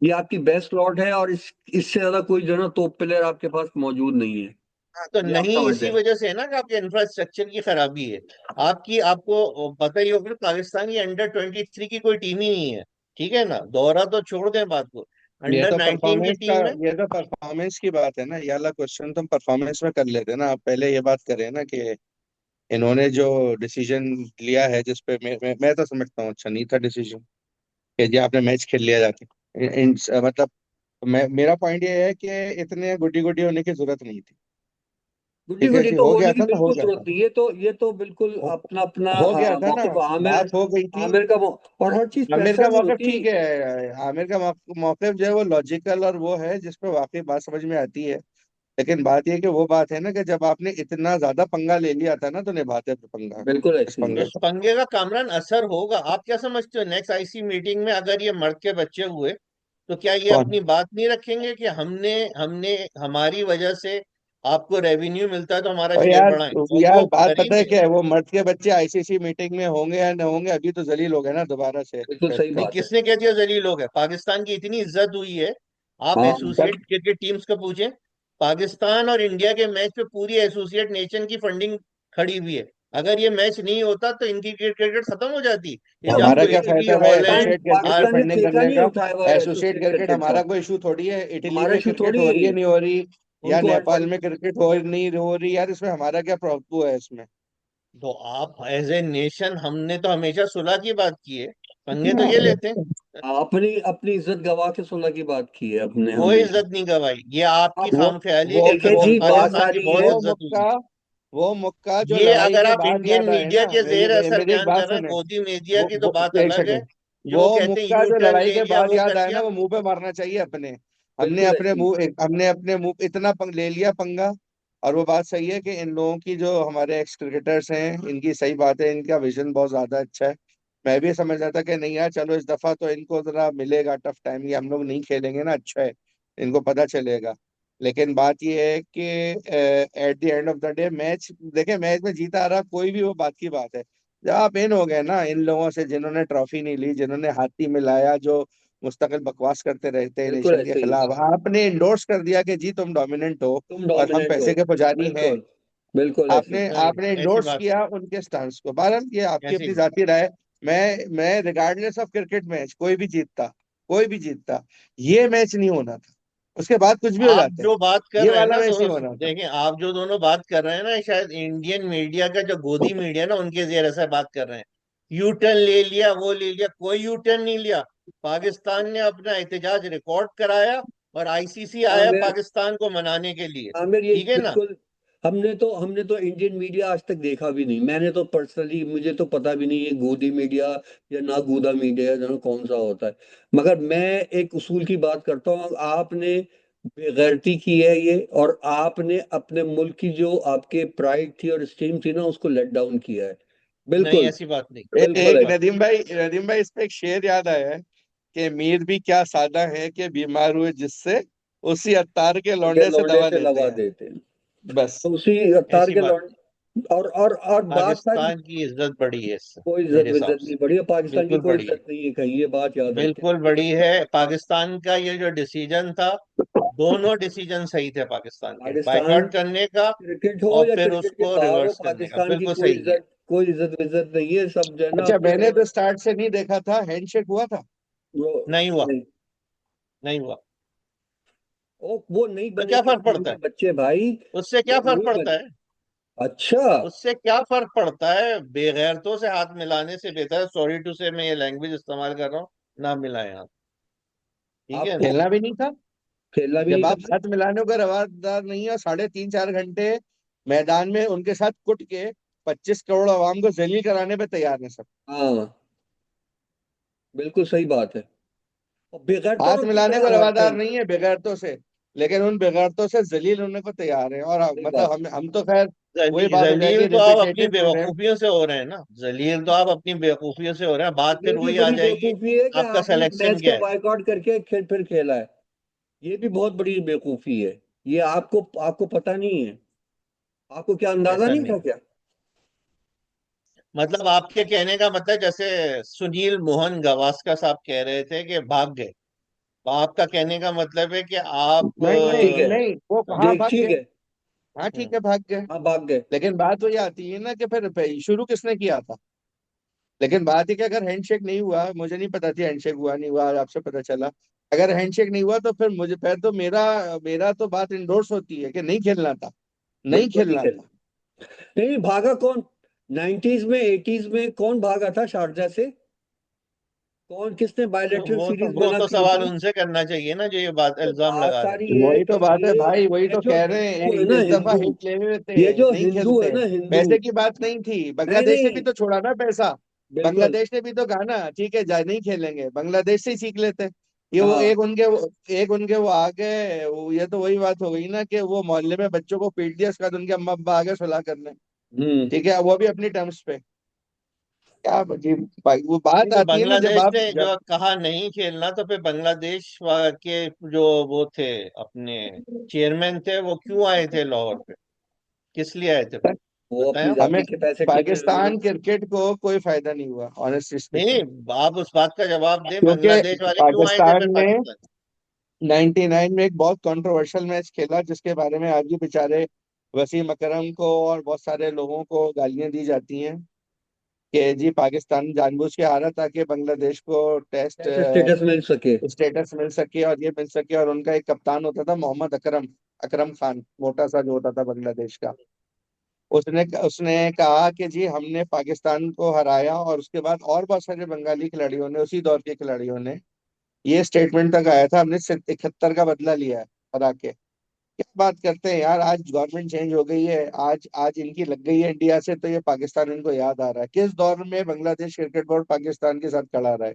Speaker 1: ये आपकी बेस्ट लॉट है, और इससे ज्यादा कोई जो है ना टॉप प्लेयर आपके पास मौजूद नहीं है।
Speaker 2: हाँ, तो
Speaker 1: ये आप
Speaker 2: नहीं,
Speaker 1: समझ
Speaker 2: इसी
Speaker 1: जाए।
Speaker 2: वजह से है ना कि आपके इंफ्रास्ट्रक्चर की खराबी है। आपकी, आपको पता ही होगा, पाकिस्तान की अंडर 23 की कोई टीम ही नहीं है। ठीक है ना, दोहरा तो छोड़ दें बात को, अंडर 19 की टीम है।
Speaker 3: ये तो परफॉर्मेंस की बात है ना, ये वाला क्वेश्चन तुम परफॉर्मेंस में कर लेते ना। आप पहले ये बात करें ना कि इन्होंने जो डिसीजन लिया है, जिसपे मैं तो समझता हूँ अच्छा नहीं था डिसीजन, कि जी आपने मैच खेल लिया जाके। मतलब मेरा पॉइंट ये है कि इतने गुड्डी गुड्डी होने की जरूरत नहीं थी।
Speaker 1: गुड्डी
Speaker 3: ठीक है
Speaker 1: गुड्डी
Speaker 3: जी,
Speaker 1: तो
Speaker 3: हो गया
Speaker 1: होने की
Speaker 3: था ना, हो
Speaker 1: बिल्कुल
Speaker 3: गया
Speaker 1: जरूरत
Speaker 3: था,
Speaker 1: नहीं। ये तो बिल्कुल
Speaker 3: हो,
Speaker 1: अपना अपना
Speaker 3: हो गया था ना,
Speaker 1: मौके आमिर,
Speaker 3: बात हो गई थी।
Speaker 1: आमिर का और हर चीज
Speaker 3: आमिर
Speaker 1: पैसा
Speaker 3: का
Speaker 1: नहीं
Speaker 3: मौकफ
Speaker 1: होती।
Speaker 3: ठीक है, आमिर का मौकफ जो है वो लॉजिकल और वो है जिसपे वाकई बात समझ में आती है। लेकिन बात ये है कि वो बात है ना कि जब आपने इतना ज्यादा पंगा ले लिया था ना, तो निभाते फिर पंगा,
Speaker 1: बिल्कुल
Speaker 3: इस
Speaker 1: ऐसे ही
Speaker 3: पंगे
Speaker 1: है।
Speaker 2: इस
Speaker 3: को।
Speaker 2: पंगे का कामरान असर होगा। आप क्या समझते हो, नेक्स्ट आईसी मीटिंग में अगर ये मर्द के बच्चे हुए तो क्या ये
Speaker 3: कौन?
Speaker 2: अपनी बात नहीं रखेंगे कि हमने हमने हमारी वजह से आपको रेवेन्यू मिलता है तो हमारा
Speaker 3: और
Speaker 2: शेयर
Speaker 3: यार,
Speaker 2: बढ़ाएं, और
Speaker 3: यार
Speaker 2: वो
Speaker 3: बात पता है
Speaker 2: करेंगे।
Speaker 3: क्या है, वो मर्द के बच्चे आईसीसी मीटिंग में होंगे या न होंगे, अभी तो जलील हो गए ना दोबारा से
Speaker 1: बिल्कुल
Speaker 3: फिर।
Speaker 1: सही
Speaker 2: नहीं,
Speaker 1: बात है।
Speaker 2: किसने कह दिया जलील लोग है? पाकिस्तान की इतनी इज्जत हुई है। आप
Speaker 1: हाँ,
Speaker 2: एसोसिएट क्रिकेट टीम्स को पूछें, पाकिस्तान और इंडिया के मैच पे पूरी एसोसिएट नेशन की फंडिंग खड़ी हुई है। अगर ये मैच नहीं होता तो इनकी क्रिकेट खत्म हो जाती। ये
Speaker 1: तो
Speaker 3: हमारा
Speaker 2: आपको
Speaker 3: क्या
Speaker 2: इटली,
Speaker 3: फायदा भाई
Speaker 1: पाकिस्तान
Speaker 2: हॉलैंड,
Speaker 3: एसोसिएट क्रिकेट में
Speaker 2: आर
Speaker 1: पाकिस्तान ने
Speaker 3: फंडिंग
Speaker 1: ठेका
Speaker 3: करने
Speaker 1: नहीं
Speaker 3: का।
Speaker 1: उठाया हुआ है
Speaker 3: एसोसिएट
Speaker 1: एसोसिएट
Speaker 3: क्रिकेट
Speaker 1: क्रिकेट
Speaker 3: हमारा
Speaker 1: का।
Speaker 3: कोई इशू थोड़ी है, इटली
Speaker 1: हमारा
Speaker 3: में
Speaker 1: इशू
Speaker 3: क्रिकेट
Speaker 1: थोड़ी
Speaker 3: हो
Speaker 1: है
Speaker 3: रही है
Speaker 1: ये।
Speaker 3: नहीं हो रही, या
Speaker 1: उनको
Speaker 3: नेपाल
Speaker 1: एडवांस।
Speaker 3: में क्रिकेट हो नहीं हो रही, यार इसमें हमारा क्या प्रभुत्व है इसमें।
Speaker 2: तो आप एज ए नेशन, हमने तो हमेशा सुलह की बात की है, पंगे तो ये लेते हैं।
Speaker 1: अपनी अपनी इज्जत गवा के सुलह की बात की है अपने
Speaker 2: कोई
Speaker 1: हमेशा।
Speaker 2: इज्जत नहीं गवाई, ये आपकी
Speaker 1: अब
Speaker 3: वो
Speaker 2: खामख्याली
Speaker 3: वो
Speaker 2: की
Speaker 1: देखे
Speaker 2: इज्जत
Speaker 3: वो
Speaker 2: हुई,
Speaker 1: जी
Speaker 3: वो
Speaker 1: बात आ
Speaker 2: पाकिस्तान की
Speaker 1: रही
Speaker 2: बहुत
Speaker 1: है।
Speaker 3: वो
Speaker 2: इज्जत हुई।
Speaker 3: मुक्का जो
Speaker 2: ये
Speaker 3: लड़ाई
Speaker 2: अगर
Speaker 3: के
Speaker 2: आप
Speaker 3: बाद
Speaker 2: इंडियन
Speaker 3: याद आए
Speaker 2: मीडिया
Speaker 3: ना,
Speaker 2: के जेर असर
Speaker 3: मेरी एक
Speaker 2: बयान
Speaker 3: बात
Speaker 2: कर रहे हैं,
Speaker 3: सुने।
Speaker 2: गोदी मीडिया की तो बात
Speaker 3: एक
Speaker 2: अलग है।
Speaker 3: सेकंड।
Speaker 2: जो
Speaker 3: वो
Speaker 2: कहते हैं
Speaker 3: मुक्का
Speaker 2: यू
Speaker 3: जो
Speaker 2: टर्न
Speaker 3: लड़ाई
Speaker 2: ले
Speaker 3: के
Speaker 2: लिया,
Speaker 3: बाद
Speaker 2: वो
Speaker 3: याद
Speaker 2: कर
Speaker 3: आया ना,
Speaker 2: दिया।
Speaker 3: वो मुंह पे मारना चाहिए अपने।
Speaker 1: बिल्कुल ऐसे ही।
Speaker 3: हमने अपने मुंह इतना ले लिया पंगा। और वो बात सही है कि इन लोगों की, जो हमारे एक्स क्रिकेटर्स हैं, इनकी सही बात है, इनका विजन बहुत ज्यादा अच्छा है। मैं भी समझ रहा था कि नहीं यार चलो इस दफा तो इनको जरा मिलेगा टफ टाइम, ये हम लोग नहीं खेलेंगे ना, अच्छा है, इनको पता चलेगा। लेकिन बात ये है कि at the end of the day match, देखे मैच में जीता आ रहा कोई भी, वो बात की बात है। जब आप इन हो गए ना इन लोगों से, जिन्होंने ट्रॉफी नहीं ली, जिन्होंने हाथ नहीं मिलाया, जो मुस्तकिल बकवास करते रहते हैं
Speaker 1: बिल्कुल
Speaker 3: नेशन के
Speaker 1: ऐसे ही।
Speaker 3: खिलाफ, आपने इंडोर्स कर दिया कि जी तुम डोमिनेंट हो
Speaker 1: तुम
Speaker 3: और हम
Speaker 1: डोमिनेंट हो।
Speaker 3: पैसे के पुजारी हैं।
Speaker 1: बिल्कुल। बिल्कुल ऐसे ही।
Speaker 3: आपने
Speaker 2: नहीं,
Speaker 3: आपने
Speaker 2: ऐसी
Speaker 3: इंडोर्स
Speaker 2: बात
Speaker 3: किया
Speaker 2: नहीं,
Speaker 3: उनके स्टांस को। बहरहाल ये आपकी
Speaker 2: ऐसी
Speaker 3: अपनी
Speaker 2: बात।
Speaker 3: जाती राय। मैं रिगार्डलेस ऑफ क्रिकेट मैच, कोई भी जीतता, ये मैच नहीं होना था। उसके बाद कुछ भी हो
Speaker 2: आप
Speaker 3: जाते हैं,
Speaker 2: जो बात कर
Speaker 3: ये
Speaker 2: रहे हैं
Speaker 3: वाला
Speaker 2: ना,
Speaker 3: मैच नहीं
Speaker 2: दोस्त
Speaker 3: होना था।
Speaker 2: देखें, आप जो दोनों बात कर रहे हैं ना, शायद इंडियन मीडिया का जो गोदी मीडिया ना, उनके जरिए से बात कर रहे हैं। यू टर्न ले लिया, वो ले लिया, कोई यू टर्न नहीं लिया। पाकिस्तान ने अपना एहतजाज रिकॉर्ड कराया, और आईसीसी आया
Speaker 1: आमिर
Speaker 2: पाकिस्तान को मनाने के लिए।
Speaker 1: आमिर ये
Speaker 2: ठीक है ना।
Speaker 1: बिल्कुल। हमने तो इंडियन मीडिया आज तक देखा भी नहीं। मैंने तो पर्सनली, मुझे तो पता भी नहीं ये गोदी मीडिया या ना गोदा मीडिया जो कौन सा होता है। मगर मैं एक उसूल की बात करता हूँ, आपने बेगैरती की है ये, और आपने अपने मुल्क की जो आपके प्राइड थी और स्टीम थी ना, उसको लेट डाउन किया है।
Speaker 2: नहीं,
Speaker 1: बिल्कुल।
Speaker 2: ऐसी बात नहीं,
Speaker 1: बिल्कुल
Speaker 2: ऐसी
Speaker 3: एक
Speaker 1: है।
Speaker 2: बात
Speaker 3: नदीम भाई इस पे एक शेर याद आया है कि मीर भी क्या सादा है कि बीमार हुए जिससे, उसी अत्तार के
Speaker 1: के
Speaker 3: लौंडे से
Speaker 1: लौंडे
Speaker 3: दवा
Speaker 1: से
Speaker 3: लेते
Speaker 1: लगा
Speaker 3: हैं।
Speaker 1: देते हैं।
Speaker 3: बस।
Speaker 1: तो उसी
Speaker 2: नहीं,
Speaker 1: अवतार
Speaker 2: ऐसी
Speaker 1: के
Speaker 2: बात
Speaker 1: लौंडे। और बात सारी।
Speaker 2: पाकिस्तान की इज्जत बड़ी है इससे,
Speaker 1: कोई इज्जत
Speaker 2: मेरे हिसाब
Speaker 1: विज्जत
Speaker 2: से।
Speaker 1: नहीं बढ़ी है, पाकिस्तान की
Speaker 2: बिल्कुल
Speaker 1: कोई
Speaker 2: बड़ी है,
Speaker 1: इज्जत नहीं है कहीं, ये बात याद रखें।
Speaker 2: बिल्कुल बड़ी है। पाकिस्तान का ये जो डिसीजन था, दोनों डिसीजन सही थे पाकिस्तान के,
Speaker 1: पाकिस्तान
Speaker 2: बाइकआउट करने का
Speaker 1: क्रिकेट हो
Speaker 2: और
Speaker 1: या
Speaker 2: फिर
Speaker 1: क्रिकेट के
Speaker 2: उसको
Speaker 1: बाहर हो,
Speaker 2: रिवर्स करने का,
Speaker 1: पाकिस्तान की
Speaker 2: बिल्कुल
Speaker 1: कोई
Speaker 2: सही है।
Speaker 1: इज्जत, कोई इज्जत विज्जत नहीं है, सब जो है ना
Speaker 3: अच्छा,
Speaker 1: अपने
Speaker 3: मैंने
Speaker 1: अपने।
Speaker 3: तो स्टार्ट से नहीं देखा था, हैंडशेक हुआ था?
Speaker 1: वो
Speaker 2: नहीं हुआ,
Speaker 1: नहीं।
Speaker 2: नहीं हुआ।
Speaker 1: वो नहीं
Speaker 2: तो
Speaker 1: बने
Speaker 2: क्या
Speaker 1: थे
Speaker 2: फर्क
Speaker 1: खून
Speaker 2: पड़ता
Speaker 1: के
Speaker 2: है?
Speaker 1: बच्चे भाई।
Speaker 2: उससे क्या
Speaker 1: वो
Speaker 2: फर्क
Speaker 1: नहीं
Speaker 2: पड़ता
Speaker 1: बने।
Speaker 2: है?
Speaker 1: अच्छा।
Speaker 2: उससे क्या फर्क पड़ता है? बेगैरतों से हाथ मिलाने से बेहतर, सॉरी टू से मैं ये लैंग्वेज इस्तेमाल कर रहा हूँ, ना मिलाएं हाथ। ठीक है
Speaker 1: आपको
Speaker 2: ना।
Speaker 3: खेलना भी नहीं था?
Speaker 1: खेलना भी नहीं
Speaker 3: जब
Speaker 1: था
Speaker 3: आप
Speaker 1: भाई।
Speaker 3: हाथ मिलाने को रवादार नहीं है, और 3.5 4 घंटे मैदान में उनके साथ कुट के 25 करोड़ आवाम को जलील कराने पे तैयार है सब।
Speaker 1: हाँ, बिल्कुल सही बात है। और बेगैरतों
Speaker 3: हाथ
Speaker 1: ने किस
Speaker 3: मिलाने को
Speaker 1: तरह हाथ
Speaker 3: रवादार
Speaker 1: फेंक।
Speaker 3: नहीं है बेगैरतों से, लेकिन उन बेगैरतों से जलील होने को तैयार है। और
Speaker 1: सही
Speaker 3: मतलब
Speaker 1: बात है।
Speaker 3: हम तो खैर, वही बात हो जाएगी
Speaker 2: जलील तो आप अपनी
Speaker 3: रिपीटेटिव टू देम।
Speaker 2: बेवकूफियों से हो रहे हैं ना, जलील तो आप अपनी बेवकूफियों से हो रहे हैं, बात
Speaker 1: ये
Speaker 2: फिर
Speaker 1: भी
Speaker 2: वही आ
Speaker 1: बड़ी
Speaker 2: जाएगी।
Speaker 1: बेवकूफी है कि
Speaker 2: आपका
Speaker 1: आपने
Speaker 2: सिलेक्शन
Speaker 1: मैच
Speaker 2: क्या
Speaker 1: को
Speaker 2: है?
Speaker 1: बायकॉट करके फिर खेला है। ये भी बहुत बड़ी बेवकूफी है। ये आपको आपको पता नहीं है। आपको क्या अंदाजा
Speaker 2: ऐसा
Speaker 1: नहीं था
Speaker 2: नहीं,
Speaker 1: क्या?
Speaker 2: मतलब आपके कहने का मतलब, जैसे सुनील मोहन गावस्कर साहब कह रहे थे कि भाग गए, तो आपका कहने का मतलब है कि आप
Speaker 3: नहीं
Speaker 1: ठीक
Speaker 3: नहीं
Speaker 1: है।
Speaker 3: नहीं, वो कहाँ
Speaker 1: देख
Speaker 3: भाग
Speaker 1: ठीक
Speaker 3: गए?
Speaker 1: है।
Speaker 3: हाँ ठीक
Speaker 2: हम्म,
Speaker 3: है, भाग गए।
Speaker 1: हाँ, भाग गए।
Speaker 3: लेकिन बात वही आती है ना कि फिर शुरू किसने किया था? लेकिन बात है कि अगर हैंडशेक नहीं हुआ, मुझे नहीं पता थी हैंडशेक हुआ नहीं हुआ, आज आपसे पता चला। अगर हैंडशेक नहीं हुआ तो फिर तो मेरा मेरा तो बात इंडोर्स होती है कि नहीं खेलना था, नहीं
Speaker 1: बिल्कुल नहीं
Speaker 3: खेलना
Speaker 1: खेल।
Speaker 3: था।
Speaker 1: नहीं, भागा कौन? 90s में 80s में कौन भागा था शारजा से? कौन, किसने
Speaker 2: तो
Speaker 1: बायलैटरल
Speaker 2: वो तो
Speaker 1: सीरीज
Speaker 2: वो
Speaker 1: बना
Speaker 2: तो
Speaker 1: की
Speaker 2: सवाल
Speaker 1: थी?
Speaker 2: उनसे करना चाहिए ना, जो ये बात
Speaker 1: तो
Speaker 2: इल्जाम
Speaker 1: बात
Speaker 2: लगा रहे हैं।
Speaker 1: सारी है
Speaker 3: वही
Speaker 1: कि
Speaker 3: तो बात है भाई, वही
Speaker 1: ये
Speaker 3: तो
Speaker 1: जो
Speaker 3: कह रहे
Speaker 1: हिंदू है
Speaker 3: हैं,
Speaker 1: ना,
Speaker 3: इस दफा
Speaker 1: हिंदू,
Speaker 3: हिट ले हुए
Speaker 1: ये
Speaker 3: थे,
Speaker 1: जो
Speaker 3: नहीं
Speaker 1: हिंदू है
Speaker 3: खेलते।
Speaker 1: ना, हिंदू।
Speaker 3: पैसे की बात नहीं थी,
Speaker 1: नहीं
Speaker 3: बांग्लादेश ने भी
Speaker 1: नहीं।
Speaker 3: तो छोड़ा ना पैसा।
Speaker 1: बिल्कुल।
Speaker 3: बांग्लादेश ने भी तो कहा ना ठीक है जा नहीं खेलेंगे, बांग्लादेश से ही सीख लेते। ये वो
Speaker 1: हाँ।
Speaker 3: एक उनके वो आ गए, ये तो वही बात हो गई ना कि वो मोहल्ले में बच्चों को पीट दिया, उसके बाद उनके अम्मा अब्बा आ गए सुलह करने।
Speaker 1: हम्म।
Speaker 3: ठीक है, वो भी अपनी टर्म्स पे। क्या अजीब भाई, वो
Speaker 2: नहीं
Speaker 3: बात
Speaker 2: तो
Speaker 3: आती है ना जब
Speaker 2: बांग्लादेश
Speaker 3: आप
Speaker 2: ने
Speaker 3: जब
Speaker 2: जो कहा नहीं खेलना, तो फिर बांग्लादेश के जो वो थे अपने चेयरमैन थे, वो क्यों आए थे लाहौर पे? किस लिए आए थे?
Speaker 1: वो
Speaker 2: बताएं
Speaker 1: अपनी
Speaker 2: आप।
Speaker 3: हमें
Speaker 1: जाति के पैसे टिक रहे होंगे।
Speaker 3: पाकिस्तान क्रिकेट को कोई फायदा नहीं हुआ ऑनेस्टली
Speaker 2: नहीं
Speaker 3: स्पीकिंग।
Speaker 2: नहीं, आप उस बात का जवाब दें,
Speaker 3: क्योंकि
Speaker 2: बांग्लादेश वाले क्यों आए थे
Speaker 3: पाकिस्तान
Speaker 2: फिर
Speaker 3: ने
Speaker 2: पाकिस्तान?
Speaker 3: 99 में एक बहुत कंट्रोवर्शियल मैच खेला, जिसके बारे में आज भी बेचारे वसीम अकरम को और बहुत सारे लोगों को गालियां दी जाती हैं कि जी पाकिस्तान जानबूझ के हारा ताकि बांग्लादेश को टेस्ट
Speaker 1: ऐसे स्टेटस मिल सके।
Speaker 3: स्टेटस मिल सके और ये मिल सके। और उनका एक कप्तान होता था मोहम्मद अकरम, अकरम खान, मोटा सा जो होता था बांग्लादेश का। उसने उसने कहा कि जी हमने पाकिस्तान को हराया, और उसके बाद और बहुत सारे बंगाली खिलाड़ियों ने, उसी दौर के खिलाड़ियों ने ये स्टेटमेंट तक आया था, हमने 71 का बदला लिया है हरा के। क्या बात करते हैं यार, आज गवर्नमेंट चेंज हो गई है, आज आज इनकी लग गई है इंडिया से, तो ये पाकिस्तान इनको याद आ रहा है। किस दौर में बांग्लादेश क्रिकेट बोर्ड पाकिस्तान के साथ खड़ा रहा है,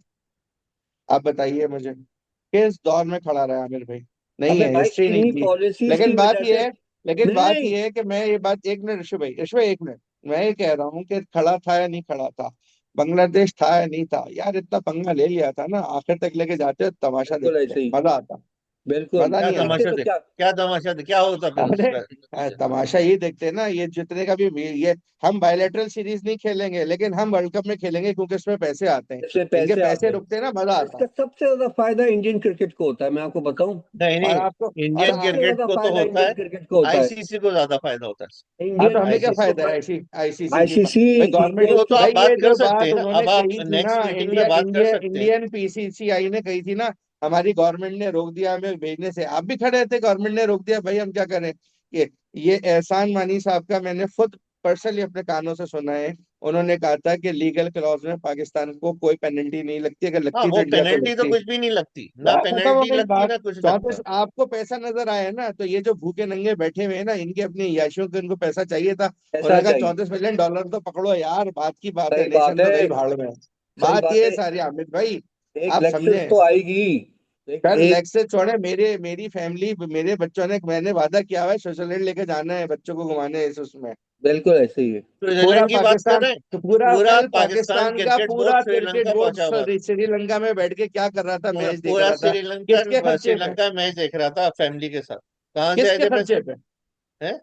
Speaker 3: आप बताइए मुझे, किस दौर में खड़ा रहा है आमिर भाई? नहीं
Speaker 1: अबे
Speaker 3: है,
Speaker 1: भाई
Speaker 3: हिस्ट्री नहीं
Speaker 1: इन्हीं
Speaker 3: थी।
Speaker 1: पॉलिसीज की
Speaker 3: लेकिन बात
Speaker 1: वजह से।
Speaker 3: यह है, लेकिन
Speaker 1: नहीं
Speaker 3: बात
Speaker 1: नहीं।
Speaker 3: यह है कि मैं ये बात, एक मिनट ऋषि भाई, एक मिनट, मैं ये कह रहा हूँ कि खड़ा था या नहीं खड़ा था, बांग्लादेश था या नहीं था, यार इतना पंगा ले लिया था ना, आखिर तक लेके जाते हो, तमाशा
Speaker 1: बिल्कुल
Speaker 3: देखते,
Speaker 1: ऐसे ही।
Speaker 3: मजा आता।
Speaker 1: बिल्कुल
Speaker 3: मजा
Speaker 2: क्या
Speaker 3: नहीं आता।
Speaker 1: देखते
Speaker 2: तमाशा
Speaker 1: तो
Speaker 2: थे,
Speaker 1: क्या।
Speaker 2: क्या तमाशा थे, क्या होता फिर
Speaker 3: अरे
Speaker 2: उसका नतीजा?
Speaker 3: तमाशा ये देखते ना, ये जितने का भी ये हम बायलैटरल सीरीज नहीं खेलेंगे, लेकिन हम वर्ल्ड कप में खेलेंगे क्योंकि इसमें पैसे आते हैं।
Speaker 1: इसमें
Speaker 3: इनके
Speaker 1: पैसे आते
Speaker 3: पैसे
Speaker 1: हैं।
Speaker 3: रुकते ना, मजा
Speaker 1: और
Speaker 3: आता।
Speaker 1: इसका सबसे ज्यादा फायदा इंडियन क्रिकेट को होता है, मैं आपको बताऊं।
Speaker 2: नहीं
Speaker 3: और
Speaker 2: नहीं,
Speaker 3: आपको, और
Speaker 2: इंडियन
Speaker 1: सबसे
Speaker 2: क्रिकेट
Speaker 1: ज्यादा
Speaker 2: को तो
Speaker 1: फायदा
Speaker 2: होता
Speaker 1: इंडियन
Speaker 2: है,
Speaker 1: क्रिकेट को होता है।
Speaker 2: आईसीसी को ज्यादा फायदा होता है।
Speaker 3: हाँ तो
Speaker 1: इंडियन
Speaker 3: हमें क्या
Speaker 1: क्रिकेट
Speaker 2: आईसीसी,
Speaker 1: को
Speaker 3: फायदा है आईसीसी की
Speaker 1: आईसीसी
Speaker 3: भाई
Speaker 2: नहीं
Speaker 3: गवर्नमेंट।
Speaker 2: वो तो आप
Speaker 3: भाई
Speaker 2: बात
Speaker 3: ये
Speaker 2: कर
Speaker 3: जो
Speaker 2: सकते
Speaker 3: बात
Speaker 2: हैं ना,
Speaker 3: उन्होंने
Speaker 2: अब आप
Speaker 3: कही थी ना,
Speaker 2: नेक्स्ट मीटिंग में
Speaker 3: इंडिया
Speaker 2: बात कर
Speaker 3: इंडिया
Speaker 2: सकते हैं।
Speaker 3: इंडियन पीसीसीआई ने कही थी ना, हमारी गवर्नमेंट ने रोक दिया हमें भेजने से, आप भी खड़े थे, गवर्नमेंट ने रोक दिया भाई, हम क्या करें। ये एहसान मानी साहब का मैंने खुद पर्सनली अपने कानों से सुना है। उन्होंने कहा था कि लीगल क्लॉज में पाकिस्तान को कोई पेनल्टी नहीं लगती, अगर
Speaker 2: हाँ,
Speaker 3: लगती तो
Speaker 2: वो
Speaker 3: इंडिया को
Speaker 2: पेनल्टी तो
Speaker 3: लगती।
Speaker 2: कुछ भी नहीं लगती, ना
Speaker 3: बस खत्म हो
Speaker 2: पेनल्टी
Speaker 3: गई
Speaker 2: लगती
Speaker 3: बात।
Speaker 2: ना कुछ लगता।
Speaker 3: 34, आपको पैसा नजर आया ना, तो ये जो भूखे नंगे बैठे हुए हैं ना, इनके अपनी याशियों को, इनको पैसा चाहिए था।
Speaker 1: ऐसा
Speaker 3: उन्होंने कहा
Speaker 1: चाहिए।
Speaker 3: $34 मिलियन तो पकड़ो यार, बात की बात है,
Speaker 1: सही बात
Speaker 3: इलेक्शन तो
Speaker 1: है।
Speaker 3: गई भाड़ में।
Speaker 1: सही
Speaker 3: बात
Speaker 1: बात
Speaker 3: ये है
Speaker 1: है।
Speaker 3: सारी आमिर भाई,
Speaker 1: एक
Speaker 3: आप
Speaker 1: लेक्चर
Speaker 3: समझे।
Speaker 1: तो आएगी। एक
Speaker 3: सर
Speaker 1: एक
Speaker 3: लेग से छोड़े, मेरी फैमिली, मेरे बच्चों ने, मैंने वादा किया हुआ है स्विट्जरलैंड लेके जाना है बच्चों को घुमाने इस उसमें।
Speaker 1: बिल्कुल ऐसे ही है।
Speaker 3: पूरा
Speaker 2: स्विट्जरलैंड की बात कर
Speaker 3: पाकिस्तान,
Speaker 2: रहे हैं,
Speaker 3: तो पूरा
Speaker 2: पूरा
Speaker 3: कल
Speaker 2: पाकिस्तान
Speaker 3: पाकिस्तान का
Speaker 2: क्रिकेट बोर्ड
Speaker 3: पूरा क्रिकेट
Speaker 2: श्रीलंका
Speaker 3: बोर्ड
Speaker 2: पहुंचा हुआ था।
Speaker 3: श्रीलंका में बैठ के क्या कर रहा था, मैच देख
Speaker 2: पूरा
Speaker 3: रहा था। किसके
Speaker 2: श्रीलंका
Speaker 3: खर्चे पे?
Speaker 2: श्रीलंका मैच देख रहा था फैमिली के साथ। कहाँ से आए
Speaker 3: किसके
Speaker 2: थे
Speaker 3: खर्चे
Speaker 2: पैसे?
Speaker 3: पे?
Speaker 2: हैं?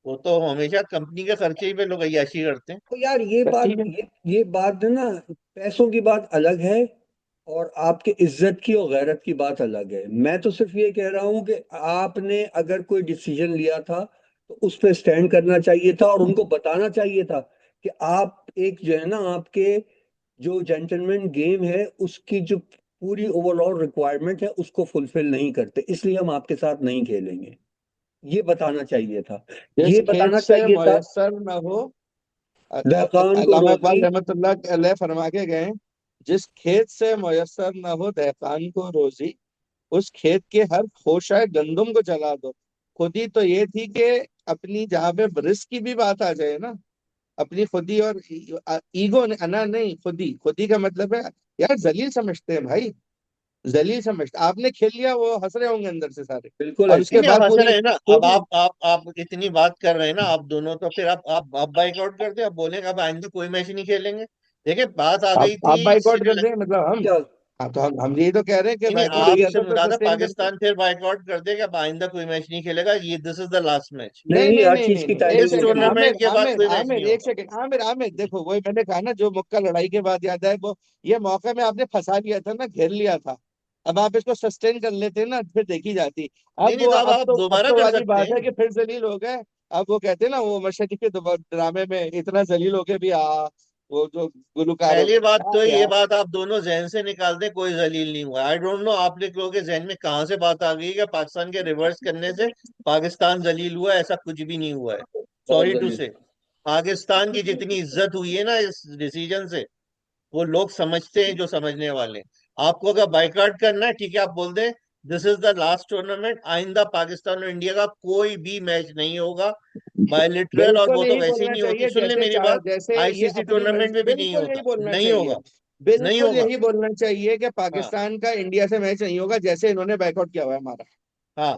Speaker 2: वो तो हमेशा कंपनी के खर्चे ही पे लोग अय्याशी करते हैं।
Speaker 1: तो यार ये
Speaker 3: बस
Speaker 1: बात
Speaker 3: ठीक है।
Speaker 1: ये बात है ना। पैसों की बात अलग है। और आपके इज्जत की और गैरत की बात अलग है। मैं तो सिर्फ ये कह रहा हूं कि आपने अगर कोई डिसीजन लिया था तो उस पर स्टैंड करना चाहिए था और उनको बताना चाहिए था कि आप एक जो है ना आपके जो जेंटलमैन गेम है उसकी जो पूरी ओवरऑल रिक्वायरमेंट है उसको फुलफिल नहीं करते, इसलिए हम आपके साथ नहीं खेलेंगे। ये बताना चाहिए था।
Speaker 3: जिस
Speaker 1: ये
Speaker 3: खेत
Speaker 1: बताना
Speaker 3: से
Speaker 1: चाहिए था।
Speaker 3: मयसर न हो,
Speaker 1: दहकान को
Speaker 3: अल्लामा इकबाल
Speaker 1: रोजी।
Speaker 3: रहमतुल्लाह अलैह फरमा के गए, जिस खेत से मयसर न हो दहकान को रोजी, उस खेत के हर खोशाए गंदुम को जला दो। खुद ही तो ये थी कि अपनी जहाँ पे रिस्क की भी बात आ जाए ना, अपनी खुदी और ईगो ने, अना नहीं, खुदी, खुदी का मतलब है यार जलील समझते हैं भाई, जलील समझते। आपने खेल लिया, वो हंस रहे होंगे अंदर से सारे।
Speaker 1: बिल्कुल
Speaker 3: और
Speaker 1: ऐसे
Speaker 2: नहीं
Speaker 3: उसके
Speaker 2: नहीं, आप
Speaker 3: बाद
Speaker 2: हंस
Speaker 3: पूरी
Speaker 2: रहे हैं ना, अब
Speaker 3: पूरी
Speaker 2: आप इतनी बात कर रहे हैं ना आप दोनों, तो फिर आप बाइकआउट करते, आप बोलेंगे अब आइंदा कोई मैच नहीं खेलेंगे। देखिए बात आ गई
Speaker 3: आप
Speaker 2: थी
Speaker 3: बाइकआउट कर
Speaker 2: श्रीलंका।
Speaker 3: दें मतलब हम।
Speaker 1: क्या।
Speaker 3: हाँ तो हम यही तो कह रहे हैं कि
Speaker 2: नहीं नहीं,
Speaker 3: बाइकआउट किया
Speaker 2: आपसे
Speaker 3: तो
Speaker 2: मुराद है
Speaker 3: सस्टेन करते।
Speaker 2: पाकिस्तान फिर बाइकआउट कर देगा, अब आइंदा कोई मैच नहीं खेलेगा, ये this is the last match.
Speaker 1: नहीं
Speaker 3: नहीं
Speaker 1: नहीं,
Speaker 3: नहीं
Speaker 1: हर
Speaker 3: नहीं
Speaker 1: चीज
Speaker 3: नहीं
Speaker 1: की
Speaker 3: नहीं, एक
Speaker 1: टाइमिंग
Speaker 2: इस
Speaker 1: होती
Speaker 3: सेकंड
Speaker 1: है।
Speaker 2: टूर्नामेंट
Speaker 3: आमिर,
Speaker 2: के बाद
Speaker 3: आमिर
Speaker 2: कोई मैच नहीं
Speaker 3: आमिर, एक
Speaker 2: होगा।
Speaker 3: सेकंड आमिर, आमिर देखो, वही मैंने कहा ना, जो मुक्का लड़ाई के बाद याद है वो, ये मौका में आपने फंसा लिया था ना, घेर लिया था। अब आप इसको सस्टेन कर लेते ना, फिर देखी जाती।
Speaker 2: नहीं नहीं, तो अब आप
Speaker 3: अब
Speaker 2: दोबारा
Speaker 3: तो
Speaker 2: कर
Speaker 3: वाली
Speaker 2: सकते
Speaker 3: बात है
Speaker 2: हैं।
Speaker 3: कि फिर जलील हो गए। अब वो कहते हैं ना, वो उमर शरीफ के ड्रामे में इतना जलील हो गए भी, वो जो गुलकार
Speaker 2: पहली
Speaker 3: होते
Speaker 2: बात
Speaker 3: हैं
Speaker 2: तो ये
Speaker 3: यार।
Speaker 2: बात आप दोनों जहन से निकाल दें, कोई जलील नहीं हुआ। आई डोंट नो आप लोगों के जहन में कहाँ से बात आ गई कि पाकिस्तान के रिवर्स करने से पाकिस्तान जलील हुआ, ऐसा कुछ भी नहीं हुआ है।
Speaker 1: बहुत
Speaker 2: सॉरी टू
Speaker 1: जलील।
Speaker 2: से, पाकिस्तान की जितनी इज्जत हुई है ना इस डिसीजन से, वो लोग समझते हैं जो समझने वाले हैं। आपको अगर बाइकआउट करना है ठीक है, आप बोल दें this is the last tournament, आइंदा पाकिस्तान और इंडिया का कोई भी मैच नहीं होगा बायलिटरल, और
Speaker 3: बिल्कुल
Speaker 2: वो तो
Speaker 3: यही
Speaker 2: वैसे ही
Speaker 3: बोलना
Speaker 2: नहीं होती,
Speaker 3: चाहिए,
Speaker 2: सुन ले
Speaker 3: जैसे
Speaker 2: मेरी बात।
Speaker 3: जैसे ये
Speaker 2: आईसीसी
Speaker 3: अपनी
Speaker 2: टूर्नामेंट
Speaker 3: मर्जी,
Speaker 2: में भी नहीं
Speaker 3: बिल्कुल यही
Speaker 2: होता,
Speaker 3: बोलना
Speaker 2: नहीं
Speaker 3: चाहिए।
Speaker 2: होगा, नहीं
Speaker 3: बिल्कुल
Speaker 2: होगा।
Speaker 3: यही बोलना चाहिए कि
Speaker 2: हाँ
Speaker 3: पाकिस्तान का इंडिया से मैच नहीं होगा, जैसे इन्होंने बैकआउट किया हुआ है हमारा।
Speaker 2: हाँ,